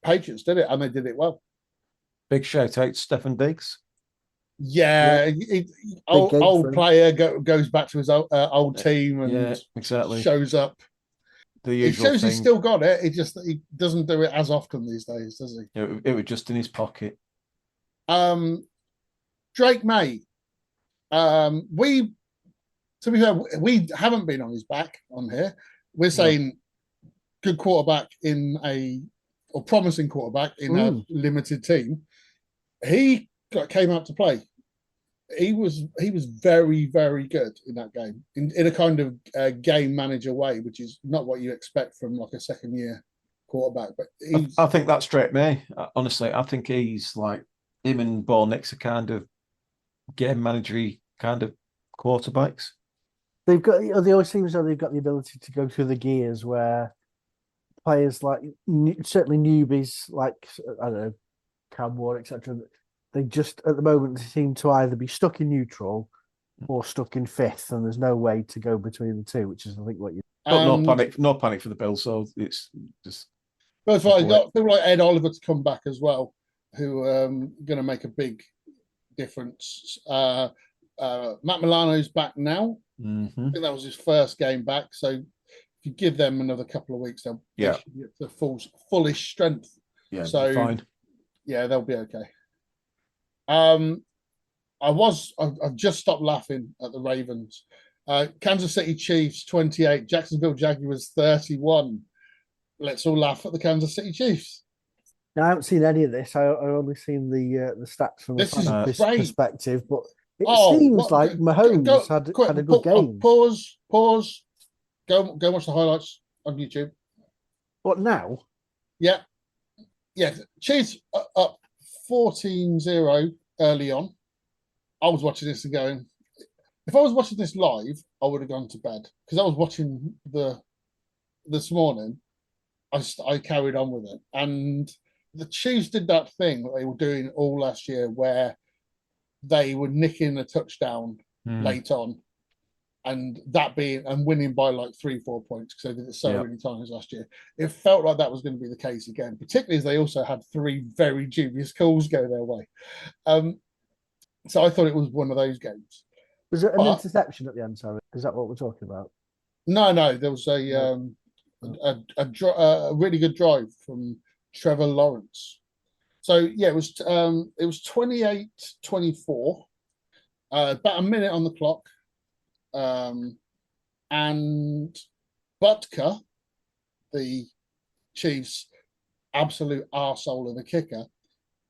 Patriots did it, and they did it well. Big shout out to Stefan Diggs. Yeah, old player goes back to his old team and exactly shows up. It shows he's still got it. It just he doesn't do it as often these days, does he? It was just in his pocket. Drake May. To be fair, we haven't been on his back on here. We're saying good quarterback or promising quarterback in a limited team. He came out to play. He was very, very good in that game in a kind of game manager way, which is not what you expect from like a second year quarterback. But I think that's Drake May. Honestly, I think he's like him and Bo Nix are kind of game managery kind of quarterbacks. They've got. They always seem as though they've got the ability to go through the gears where players like certainly newbies like I don't know Cam Ward, etc. They just at the moment seem to either be stuck in neutral or stuck in fifth, and there's no way to go between the two, which is I think what you. No panic for the Bills. So it's just. First of all, you've got people like Ed Oliver to come back as well, who are going to make a big difference. Matt Milano's back now. I think that was his first game back. So if you give them another couple of weeks, they'll get the fullish strength. Yeah, so fine. Yeah, they'll be okay. I've just stopped laughing at the Ravens. Kansas City Chiefs 28, Jacksonville Jaguars 31. Let's all laugh at the Kansas City Chiefs. Now, I haven't seen any of this. I only seen the stats from a perspective, but it seems like Mahomes had a good game. Pause. Go watch the highlights on YouTube. What now? Yeah. Chiefs up 14-0 early on. I was watching this and going, if I was watching this live, I would have gone to bed because I was watching this morning. I carried on with it, and the Chiefs did that thing that they were doing all last year, where they were nicking a touchdown late on, and winning by like 3-4 points because they did it so many times last year. It felt like that was going to be the case again, particularly as they also had 3 very dubious calls go their way. So I thought it was one of those games. Was it an interception at the end? Sorry, is that what we're talking about? No, there was a really good drive from Trevor Lawrence. So yeah, it was 28-24, about a minute on the clock, and Butker, the Chiefs' absolute arsehole of a kicker,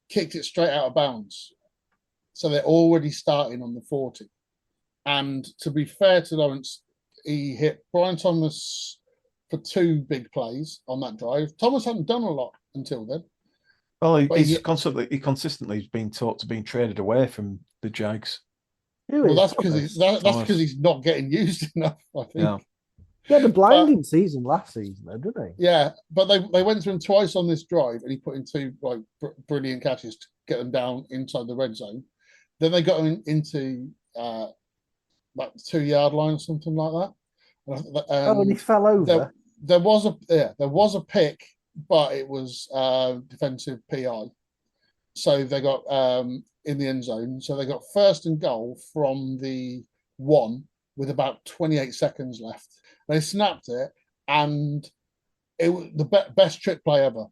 kicked it straight out of bounds. So they're already starting on the 40. And to be fair to Lawrence, he hit Brian Thomas for 2 big plays on that drive. Thomas hadn't done a lot until then. Well, he consistently been taught to being traded away from the Jags. Well, that's because he's not getting used enough, I think. Yeah. He had a blinding season last season, though, didn't he? Yeah, but they went to him twice on this drive, and he put in 2 brilliant catches to get them down inside the red zone. Then they got him into like the 2-yard line or something like that. And he fell over. There was a pick, but it was defensive PI. So they got in the end zone. So they got 1st and goal from the 1 with about 28 seconds left. They snapped it, and it was the best trick play ever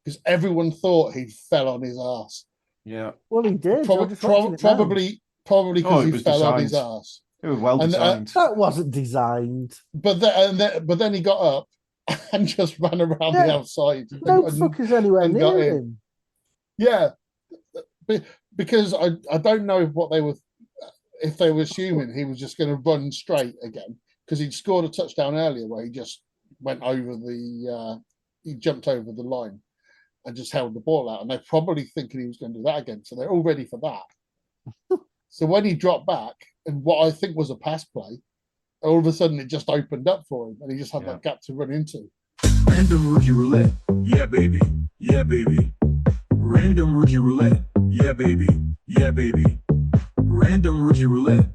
because everyone thought he fell on his ass. Yeah. Well, he did. Probably because he fell on his ass. They were well And, designed. That wasn't designed. but then he got up and just ran around the Yeah. outside. No and- fuckers anywhere and got near in. him. Yeah, because I don't know if they were assuming he was just going to run straight again, because he'd scored a touchdown earlier where he just went over he jumped over the line and just held the ball out, and they're probably thinking he was going to do that again, so they're all ready for that. So when he dropped back and what I think was a pass play, all of a sudden it just opened up for him, and he just had that gap to run into. Random rookie roulette. Yeah, baby. Yeah, baby. Random rookie roulette. Yeah, baby. Yeah, baby. Random rookie roulette.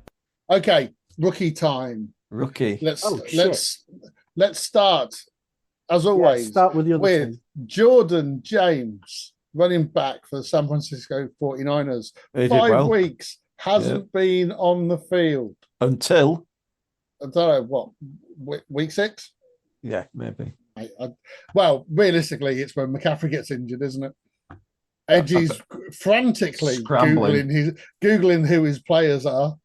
Okay, rookie time. Rookie. Let's start as always. Start with the other with two. Jordan James, running back for the San Francisco 49ers. He did 5 well. weeks, hasn't been on the field. Until, I don't know, what, week 6? yeah, maybe. Well, realistically, it's when McCaffrey gets injured, isn't it? Edgy's frantically Scrambling. Googling who his players are.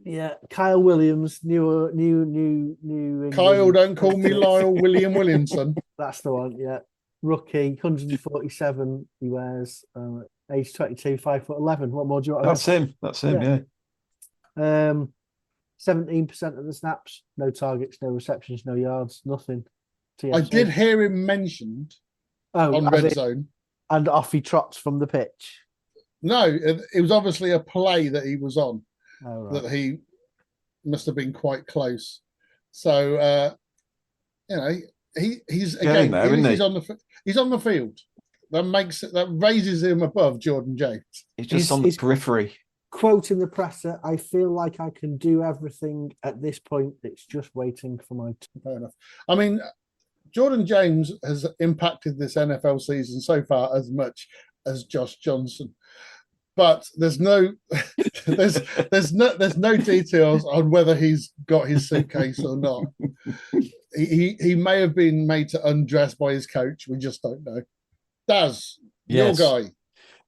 Yeah, Kyle Williams, new England. Kyle, don't call me Lyle Williamson. That's the one. Yeah, rookie, 147. He wears age 22, 5'11". What more do you want? That's him. That's him. Yeah. 17% of the snaps, no targets, no receptions, no yards, nothing. I did hear him mentioned on Red Zone. And off he trots from the pitch. No, it was obviously a play that he was on. Oh, right. That he must have been quite close. So he's Getting there, isn't he? He's on the field. That raises him above Jordan James. He's just on the periphery. Quoting the presser, I feel like I can do everything at this point. It's just waiting for my turn. Fair enough. I mean, Jordan James has impacted this NFL season so far as much as Josh Johnson, but there's no details on whether he's got his suitcase or not. He may have been made to undress by his coach. We just don't know. Daz, your guy.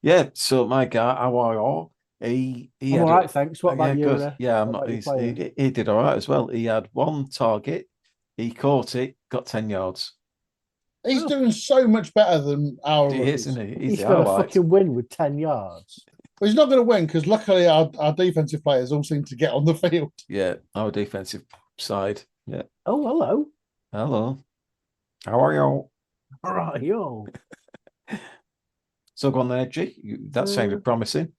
Yeah. So my guy, how are you? He I'm had all right, thanks. What about you? good. Yeah, I'm not. He did all right as well. He had 1 target. He caught it, got 10 yards. He's doing so much better than our He is, isn't he? He's going to fucking win with 10 yards. Well, he's not going to win because luckily our defensive players all seem to get on the field. Yeah, our defensive side. Yeah. Oh, hello. Hello. How are you? All right, yo. So go on there, Edgy. That sounded promising.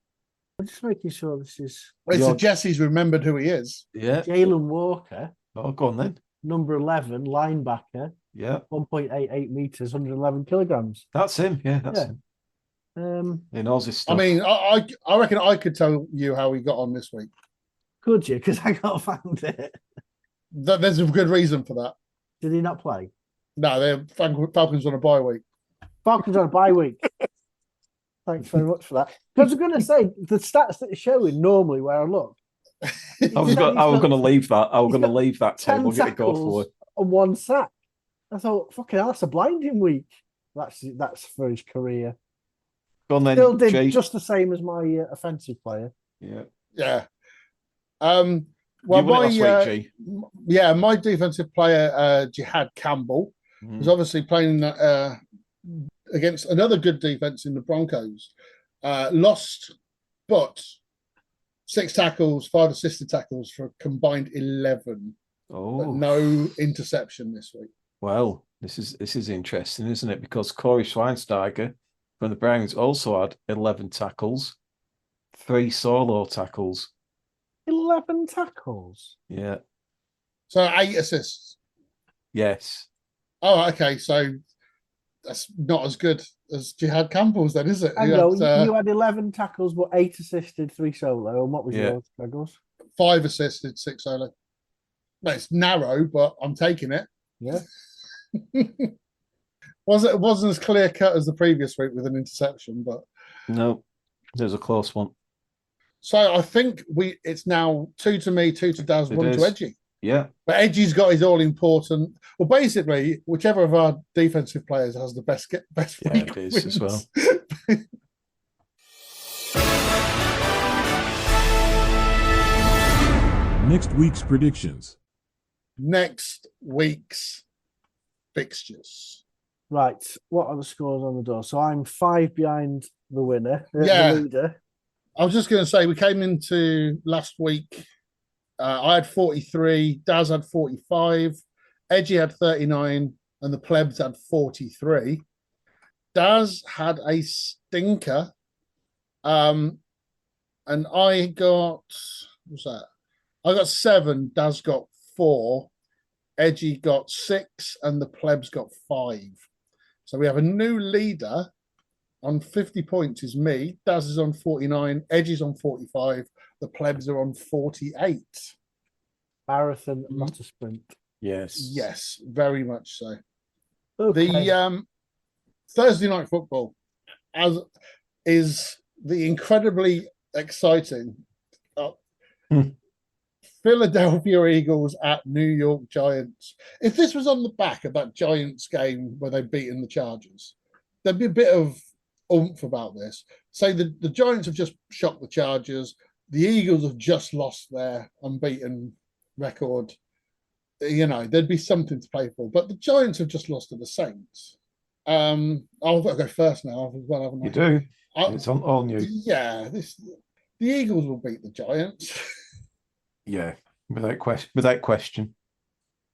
I'm just making sure this is It suggests he's remembered who he is. Yeah. Jalen Walker, Oh, go on then. number 11, linebacker, Yeah. 1.88 meters, 111 kilograms. That's him. Yeah, that's him. He knows his stuff. I mean, I reckon I could tell you how he got on this week. Could you? Because I can't find it. There's a good reason for that. Did he not play? No, they're Falcons on a bye week. Falcons on a bye week. Thanks very much for that. Because I was going to say, the stats that are showing normally where I look. I was going to leave that. I was going to leave that 10 table. Get it go tackles for and 1 sack. I thought, fucking hell, that's a blinding week. That's for his career. Go on then, Still did Jay. just the same as my offensive player. Yeah. Yeah. You Well, won it last week, G. my defensive player, Jihad Campbell, was obviously playing against another good defense in the Broncos. Lost, but 6 tackles, 5 assisted tackles for a combined 11. Oh, But no interception this week. well, this is interesting, isn't it? Because Corey Schweinsteiger from the Browns also had 11 tackles, 3 solo tackles. 11 tackles? Yeah. So 8 assists. Yes. Oh, okay. So that's not as good as Jihad Campbell's then, is it? I know, you had 11 tackles, but 8 assisted, 3 solo. And what was yours, Greggles? 5 assisted, 6 solo. No, it's narrow, but I'm taking it. Yeah. It wasn't as clear cut as the previous week with an interception, but No, there's a close one. so I think it's now 2 to me, 2 to Daz, 1 to Edgy. Yeah. But Edgy's got his all important. Well, basically, whichever of our defensive players has the best Yeah, week it is as well. Next week's predictions. Next week's fixtures. Right. What are the scores on the door? So I'm 5 behind the winner, Yeah. the leader. I was just going to say, we came into last week. I had 43, Daz had 45, Edgy had 39, and the plebs had 43. Daz had a stinker. And I got, what's that? I got 7, Daz got 4, Edgy got 6, and the plebs got 5. So we have a new leader on 50 points is me. Daz is on 49, Edgy's on 45, the plebs are on 48. Marathon, not a sprint. Yes. Yes, very much so. Okay. The Thursday night football is the incredibly exciting Philadelphia Eagles at New York Giants. If this was on the back of that Giants game where they've beaten the Chargers, there'd be a bit of oomph about this. Say the Giants have just shocked the Chargers. The Eagles have just lost their unbeaten record. There'd be something to play for. But the Giants have just lost to the Saints. I'll go first now as well, haven't I? You do. It's all new. Yeah, the Eagles will beat the Giants. Yeah, without question.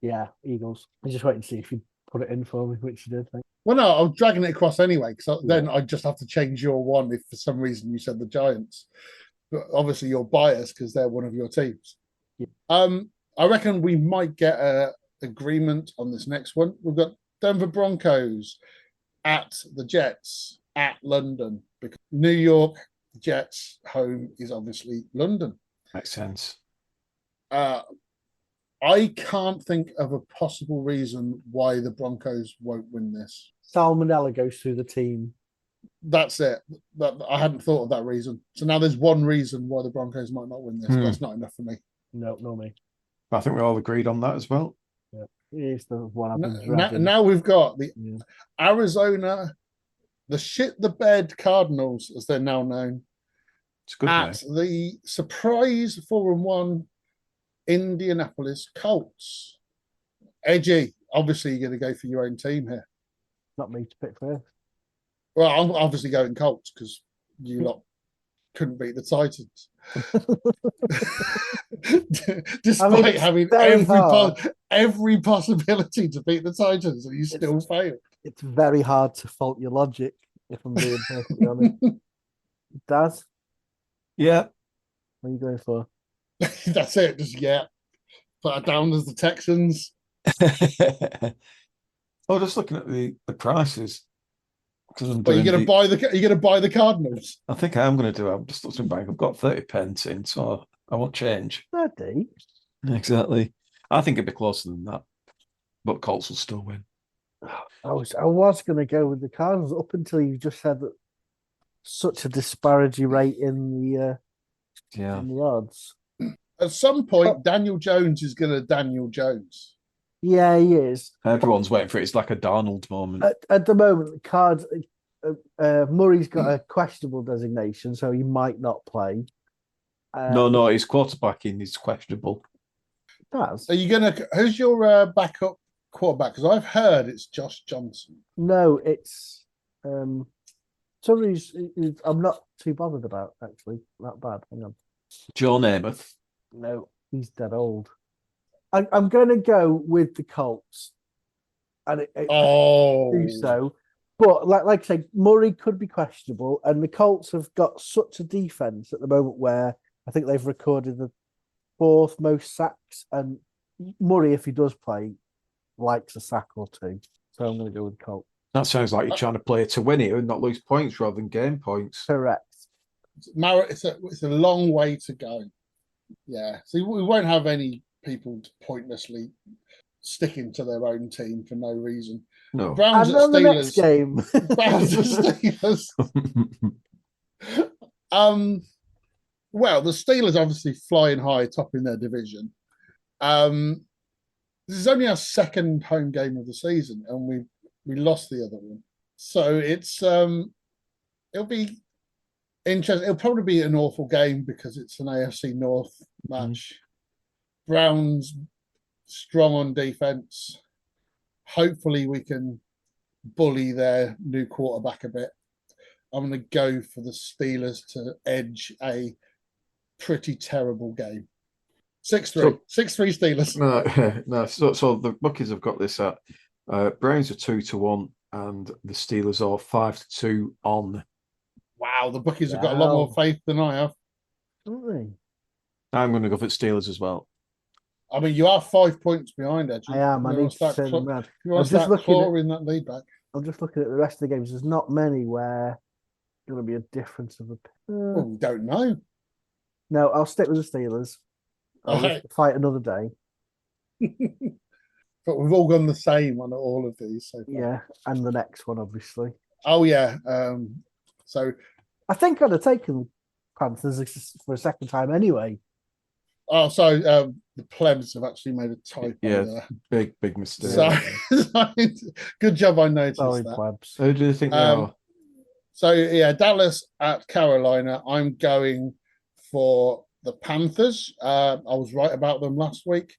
Yeah, Eagles. I just waiting to see if you put it in for me, which you did. Well, no, I was dragging it across anyway, because then I just have to change your one if for some reason you said the Giants. But obviously you're biased because they're one of your teams. Yeah. I reckon we might get a agreement on this next one. We've got Denver Broncos at the Jets at London, because New York Jets home is obviously London. Makes sense. I can't think of a possible reason why the Broncos won't win this. Salmonella goes through the team. That's it. I hadn't thought of that reason. So now there's one reason why the Broncos might not win this. That's not enough for me. No, not me. I think we all agreed on that as well. Yeah, it's the one I've been dragging. Now we've got the Arizona, the shit the bed Cardinals, as they're now known, It's good. at the surprise 4-1 Indianapolis Colts. Edgy, obviously you're going to go for your own team here. Not me to pick first. Well, I'm obviously going Colts because you lot couldn't beat the Titans. Despite having every possibility to beat the Titans, and you still failed. It's very hard to fault your logic, if I'm being perfectly honest. Daz, Yeah. what are you going for? That's it. Just put it down as the Texans. Oh, just looking at the prices. But you're going to buy the Cardinals. I think I am going to do it. I'm just looking back. I've got 30 pence in, so I won't change. 30? Exactly. I think it'd be closer than that, but Colts will still win. I was going to go with the Cardinals up until you just said that such a disparity rate in the odds. At some point, Daniel Jones is going to Daniel Jones. Yeah, he is. Everyone's waiting for it. It's like a Darnold moment. At the moment, the Cards, Murray's got a questionable designation, so he might not play. No, his quarterbacking is questionable. That's. Are you gonna? Who's your backup quarterback? Because I've heard it's Josh Johnson. No, it's somebody I'm not too bothered about, actually. Not bad. Hang on. Joe Namath. No, he's dead old. I'm going to go with the Colts, and I do so. But like I say, Murray could be questionable, and the Colts have got such a defense at the moment where I think they've recorded the 4th most sacks, and Murray, if he does play, likes a sack or 2. So I'm going to go with the Colts. That sounds like you're trying to play to win it and not lose points rather than gain points. Correct. It's a long way to go. Yeah, so we won't have any people pointlessly sticking to their own team for no reason. No. Browns at Steelers. The next game. Browns at Steelers. Well, the Steelers obviously flying high, top in their division. This is only our second home game of the season, and we lost the other one. So it's it'll be interesting. It'll probably be an awful game because it's an AFC North match. Browns strong on defense. Hopefully, we can bully their new quarterback a bit. I'm going to go for the Steelers to edge a pretty terrible game. 6-3. 6-3 Steelers. No. So the bookies have got this at Browns are 2-1, and the Steelers are 5-2 on. Wow, the bookies have got a lot more faith than I have. Really? I'm going to go for the Steelers as well. I mean, you are 5 points behind, Edgy. I am. I need to turn them around. You want to start clawing that lead back? I'm just looking at the rest of the games. There's not many where there's going to be a difference of Well, we don't know. No, I'll stick with the Steelers. I'll fight another day. But we've all gone the same on all of these so far. Yeah, and the next one, obviously. Oh, yeah. So I think I'd have taken the Panthers for a second time anyway. Oh, so the plebs have actually made a typo there. Big mistake. So, good job I noticed Sorry, that. plebs. Who do you think they are? So, yeah, Dallas at Carolina. I'm going for the Panthers. I was right about them last week.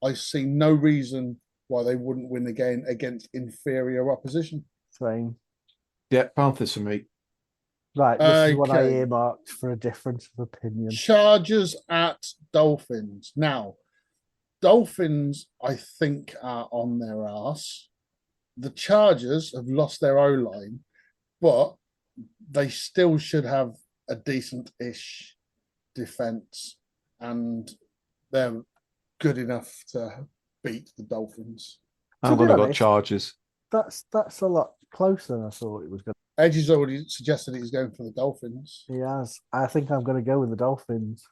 I see no reason why they wouldn't win again against inferior opposition. Same. Yeah, Panthers for me. Right, this is what I earmarked for a difference of opinion. Chargers at Dolphins. Now, Dolphins, I think, are on their ass. The Chargers have lost their O-line, but they still should have a decent-ish defense, and they're good enough to beat the Dolphins. I'm going to go Chargers. That's a lot closer than I thought it was going to. Edgy's already suggested he's going for the Dolphins. He has. I think I'm going to go with the Dolphins.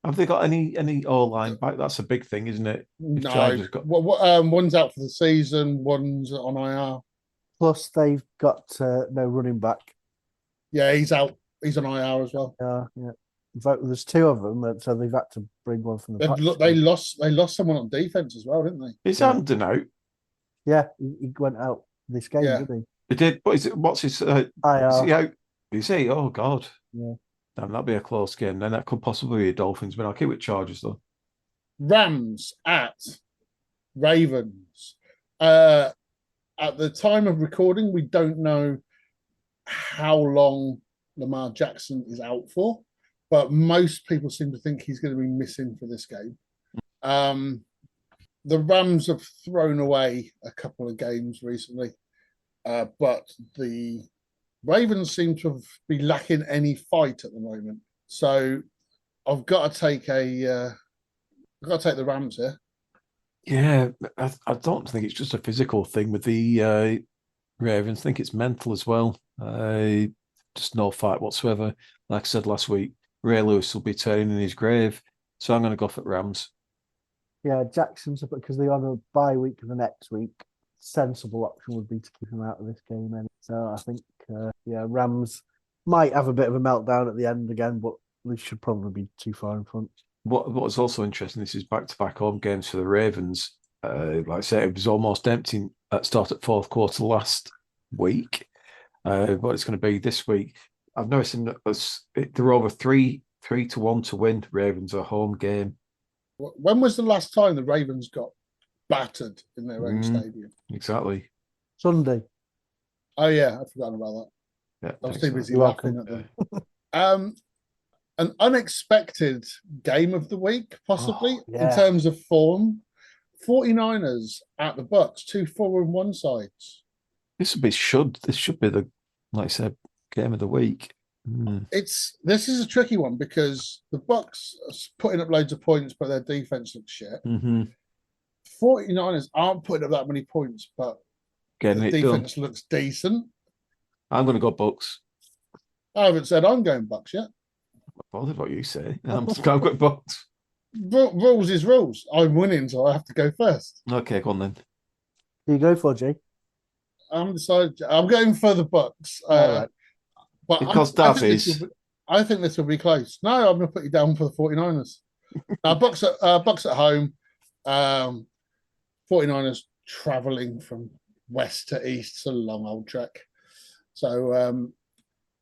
Have they got any O-line back? That's a big thing, isn't it? No. One's out for the season, one's on IR. Plus, they've got no running back. Yeah, he's out. He's on IR as well. Yeah. There's two of them, so they've had to bring one from the. They lost someone on defense as well, didn't they? Is Anden out? Yeah, he went out this game, didn't he? He did. What's his? IR. Is he out? Is he? Oh God. Yeah. Damn, that'd be a close game. Then that could possibly be a Dolphins, but I'll keep with Chargers though. Rams at Ravens. At the time of recording, we don't know how long Lamar Jackson is out for, but most people seem to think he's going to be missing for this game. The Rams have thrown away a couple of games recently, but the Ravens seem to be lacking any fight at the moment. So I've got to take the Rams here. Yeah, I don't think it's just a physical thing with the Ravens. I think it's mental as well. Just no fight whatsoever. Like I said last week, Ray Lewis will be turning in his grave. So I'm going to go for Rams. Yeah, Jackson's because they're on a bye week the next week. Sensible option would be to keep him out of this game. So I think, Rams might have a bit of a meltdown at the end again, but they should probably be too far in front. What was also interesting, this is back-to-back home games for the Ravens. Like I say, it was almost empty at start at fourth quarter last week. But it's going to be this week. I've noticed they're over 3-1 to win. Ravens a home game. When was the last time the Ravens got battered in their own stadium? Exactly. Sunday. Oh yeah, I've forgotten about that. Yeah, I was too busy laughing at them. An unexpected game of the week, possibly, in terms of form. 49ers at the Bucks, 2-4-1 sides. This should be the, like I said, game of the week. This is a tricky one because the Bucks are putting up loads of points, but their defense looks shit. 49ers aren't putting up that many points, but the defense looks decent. I'm going to go Bucks. I haven't said I'm going Bucks yet. I'm not bothered what you say. I'm just going to go Bucks. Rules is rules. I'm winning, so I have to go first. Okay, go on then. Who you go for, Jay? I'm going for the Bucks. Right. But because I think this will be close. No, I'm going to put you down for the 49ers. Bucks at home. 49ers traveling from west to east. It's a long old trek. So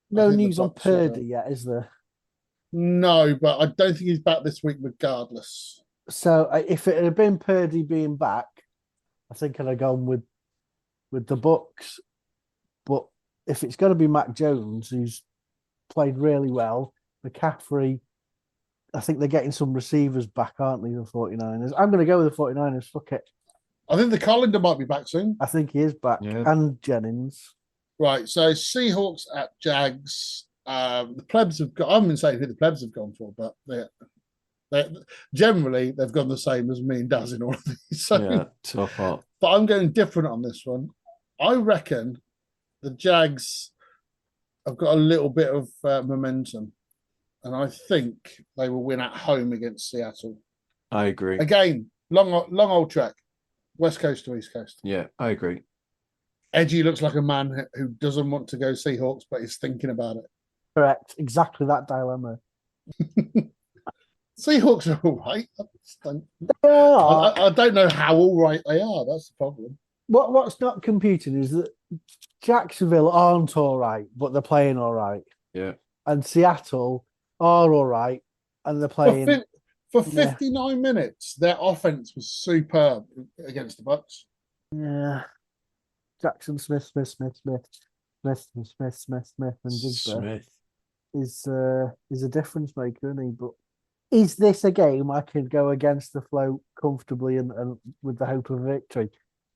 no news on Purdy yet, is there? No, but I don't think he's back this week regardless. So if it had been Purdy being back, I think I'd have gone with the Bucks. But if it's going to be Mac Jones, who's played really well, McCaffrey, I think they're getting some receivers back, aren't they, the 49ers? I'm going to go with the 49ers. Fuck it. I think the Collender might be back soon. I think he is back. Yeah. And Jennings. Right, so Seahawks at Jags. The plebs have got. I haven't been saying who the plebs have gone for, but they generally they've gone the same as me and Daz in all of these. So, Yeah, so far. but I'm going different on this one. I reckon the Jags have got a little bit of momentum, and I think they will win at home against Seattle. I agree. Again, long old track, West Coast to East Coast. Yeah, I agree. Edgy looks like a man who doesn't want to go Seahawks, but is thinking about it. Correct. Exactly that dilemma. Seahawks are all right. They are. I don't know how all right they are. That's the problem. What's not computing is that Jacksonville aren't all right, but they're playing all right. Yeah. And Seattle are all right, and they're playing. For 59 minutes, their offense was superb against the Bucks. Yeah. Jackson Smith, and Jigba Smith. is a difference maker, isn't he? But is this a game I could go against the flow comfortably and with the hope of victory?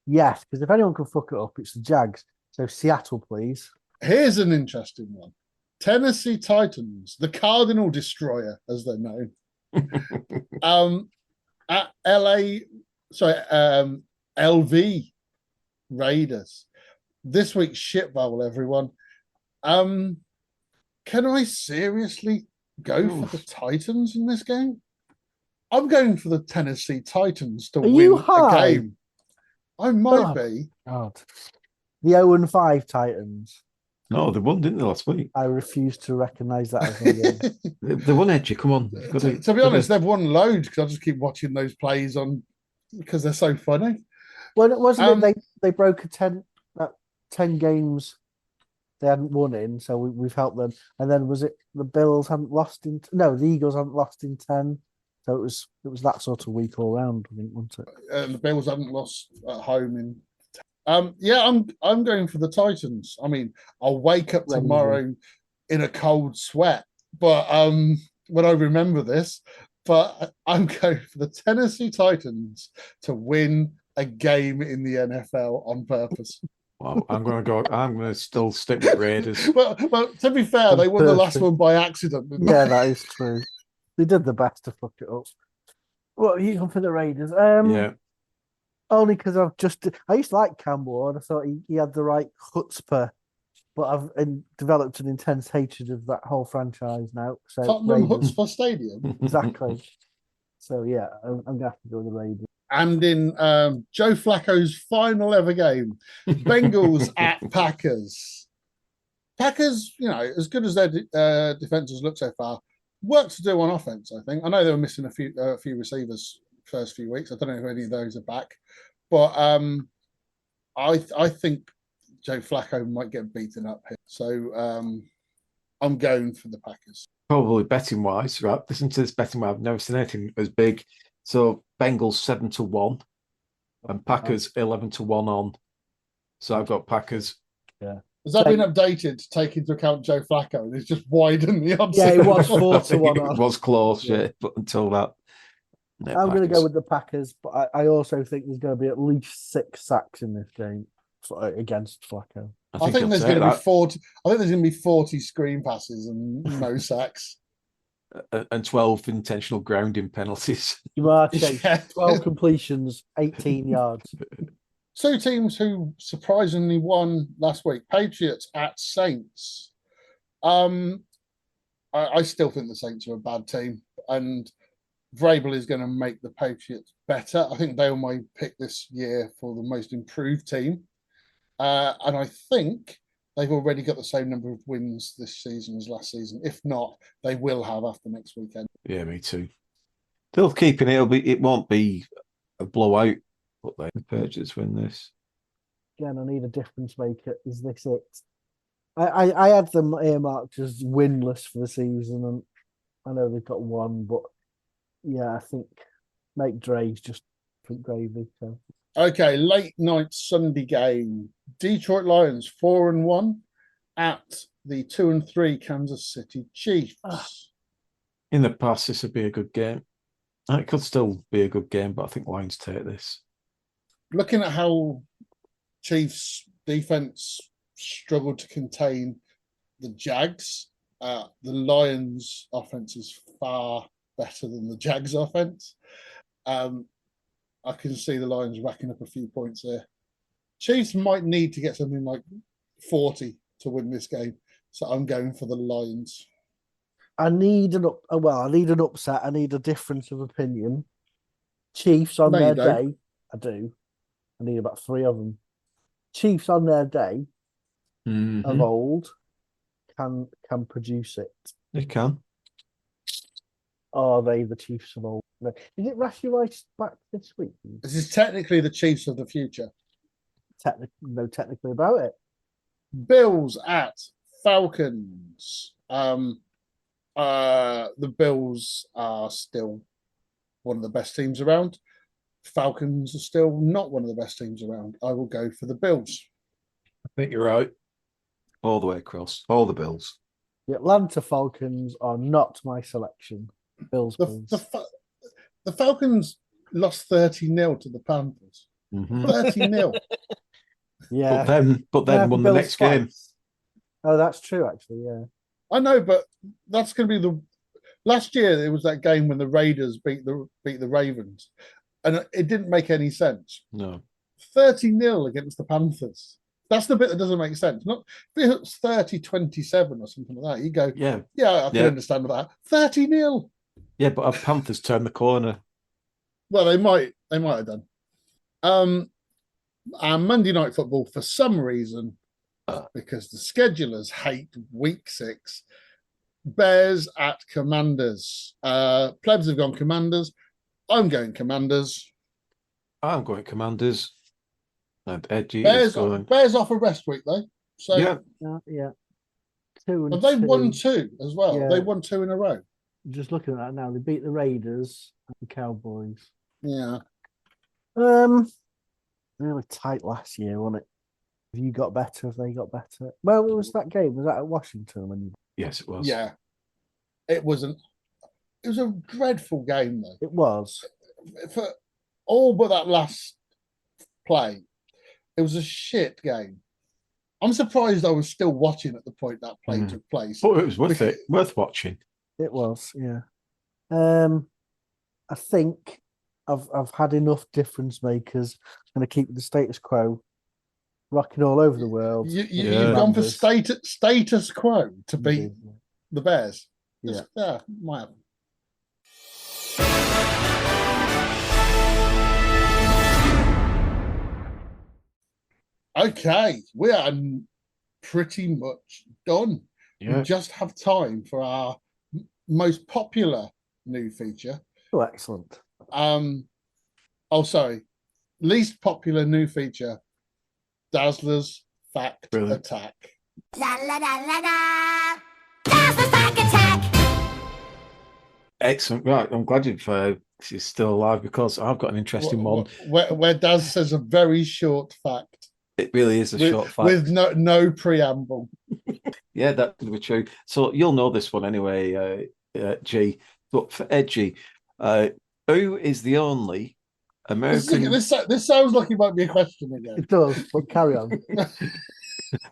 Yes, because if anyone can fuck it up, it's the Jags. So Seattle, please. Here's an interesting one. Tennessee Titans, the Cardinal Destroyer, as they're known. At LV Raiders. This week's shit bowl, everyone. Can I seriously go for the Titans in this game? I'm going for the Tennessee Titans to win a game. I might be. God. The 0-5 Titans. No, they won, didn't they, last week? I refuse to recognise that as a game. They won, Edgy. Come on. To be honest, they've won loads because I just keep watching those plays on because they're so funny. Well, it wasn't they broke 10 games they hadn't won in, so we've helped them. And then was it the Bills hadn't lost in? No, the Eagles hadn't lost in 10. So it was that sort of week all round, I think, wasn't it? And the Bills hadn't lost at home in. Yeah, I'm going for the Titans. I mean, I'll wake up tomorrow in a cold sweat, but when I remember this, but I'm going for the Tennessee Titans to win a game in the NFL on purpose. Well, I'm going to still stick with Raiders. well, to be fair, they won the last one by accident. Yeah, that is true. They did the best to fuck it up. Well, you come for the Raiders. Yeah. Only because I used to like Cam Ward. I thought he had the right chutzpah, but I've developed an intense hatred of that whole franchise now. So Tottenham Hotspur Stadium. Exactly. So yeah, I'm going to have to go with the Raiders. And in Joe Flacco's final ever game, Bengals at Packers. Packers, as good as their defenses look so far, work to do on offense, I think. I know they were missing a few receivers first few weeks. I don't know if any of those are back. But I think Joe Flacco might get beaten up here. So I'm going for the Packers. Probably betting wise, right? Listen to this betting wise. I've never seen anything as big. So Bengals 7-1 and Packers 11-1 on. So I've got Packers. Yeah. Has that been updated to take into account Joe Flacco? And it's just widened the odds. Yeah, it was 4-1 on. It was close, yeah. But until that. I'm going to go with the Packers, but I also think there's going to be at least 6 sacks in this game against Flacco. I think there's going to be 40. I think there's going to be 40 screen passes and no sacks. And 12 intentional grounding penalties. You are 12 completions, 18 yards. 2 teams who surprisingly won last week: Patriots at Saints. I still think the Saints are a bad team, and Vrabel is going to make the Patriots better. I think they were my pick this year for the most improved team, and I think they've already got the same number of wins this season as last season. If not, they will have after next weekend. Yeah, me too. They'll keep it. It won't be a blowout, but the Patriots win this. Again, I need a difference maker. Is this it? I had them earmarked as winless for the season, and I know they've got 1, but yeah, I think make Dre's just drink gravy. So Okay, late night Sunday game. Detroit Lions 4-1 at the 2-3 Kansas City Chiefs. In the past, this would be a good game. And it could still be a good game, but I think Lions take this. Looking at how Chiefs defense struggled to contain the Jags, the Lions offense is far better than the Jags offense. I can see the Lions racking up a few points there. Chiefs might need to get something like 40 to win this game, so I'm going for the Lions. I need an upset. I need a difference of opinion. Chiefs on No, you their don't. day. I do. I need about 3 of them. Chiefs on their day of old can produce it. They can. Are they the Chiefs of old? No. Is it Rashi Rice back this week? This is technically the Chiefs of the future. Technically about it. Bills at Falcons. The Bills are still one of the best teams around. Falcons are still not one of the best teams around. I will go for the Bills. I think you're right. All the way across. All the Bills. The Atlanta Falcons are not my selection. Bills, please. The Falcons lost 30-0 to the Panthers. 30-0. Yeah. But then won the next game. Oh, that's true, actually, yeah. I know, but that's going to be the last year. It was that game when the Raiders beat the Ravens, and it didn't make any sense. No, 30-0 against the Panthers. That's the bit that doesn't make sense. Not if it's 30-27 or something like that. You go, yeah, I can understand that. 30-0. Yeah, but have Panthers turned the corner? Well, they might have done. And Monday Night Football, for some reason, because the schedulers hate week 6, Bears at Commanders. Plebs have gone Commanders. I'm going Commanders. I'm going Commanders. And Edgy Bears, is going. Bears off a rest week, though. So yeah. 2 and but they 2. won 2 as well. Yeah. They won 2 in a row. Just looking at that now, they beat the Raiders and the Cowboys. Yeah. Really tight last year, wasn't it? Have you got better? Have they got better? Well, what was that game? Was that at Washington? Yes, it was. Yeah. It was a dreadful game, though. It was. For all but that last play, it was a shit game. I'm surprised I was still watching at the point that play took place. But it was worth watching. It was, yeah. I think I've had enough difference makers. I'm going to keep the status quo, rocking all over the world. You've gone for status quo to beat the Bears. Yeah, might have. Okay, we are pretty much done. Yeah. We just have time for our most popular new feature. Oh, excellent. Sorry. Least popular new feature, Dazzler's Fact Attack. Dazzler's Fact Attack. Excellent. Right, I'm glad she's still alive because I've got an interesting one. Where Daz says a very short fact. It really is a short fact. With no preamble. Yeah, that could be true. So you'll know this one anyway, G. But for Edgy, who is the only American... This sounds like it might be a question again. It does, but carry on.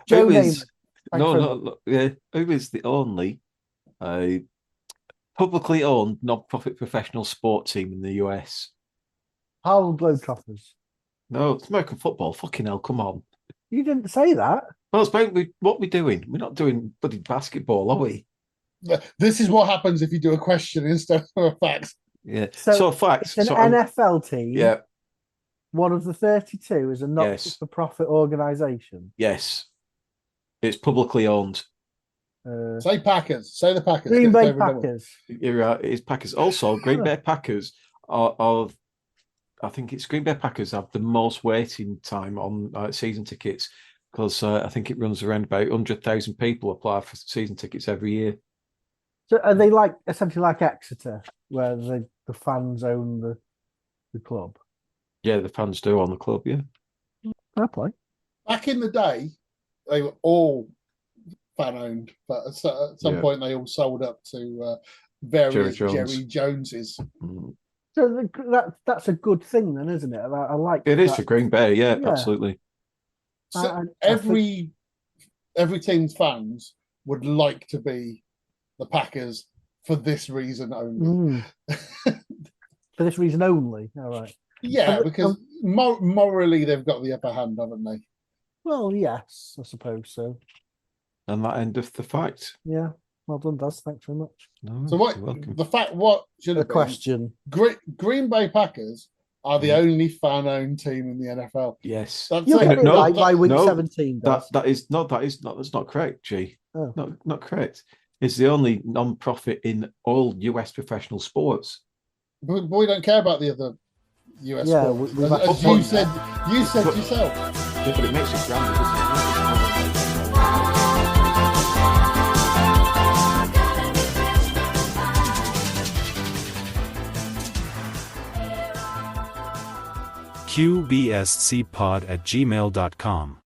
Joe Namath. Who is the only publicly owned non-profit professional sport team in the US? Harlem Globetrotters. No, it's American football. Fucking hell, come on. You didn't say that. Well, it's about what we're doing. We're not doing bloody basketball, are we? This is what happens if you do a question instead of a fact. Yeah. So facts. It's an NFL team. Yeah. One of the 32 is a not-for-profit organisation. Yes. It's publicly owned. Say Packers. Say the Packers. Green Bay Packers. You're right. It's Packers. Also, Green Bay Packers are I think it's Green Bay Packers have the most waiting time on season tickets because I think it runs around about 100,000 people apply for season tickets every year. So are they essentially like Exeter, where the fans own the the club. Yeah, the fans do on the club. Yeah, Fair play. Back in the day, they were all fan owned, but at some Yeah. point they all sold up to various Jerry Jones. Joneses. Mm. So that's a good thing then, isn't it? I like It is that. for Green Bay. Yeah, Yeah. absolutely. So I every team's fans would like to be the Packers for this reason only. For this reason only. All right. Yeah, because morally they've got the upper hand, haven't they? Well, yes, I suppose so. And that endeth the fact. Yeah. Well done, Daz. Thanks very much. No, So what you're welcome. the fact what should A have been question. Green Bay Packers are the only fan-owned team in the NFL. Yes. That's You'll it. get it No, right by week no, 17, Daz. that's not correct, G. Oh. Not correct. It's the only non-profit in all US professional sports. But we don't care about the other US Yeah, sports. we've As actually- you said yourself. Yeah, but it makes it grand, doesn't it? qbscpod@gmail.com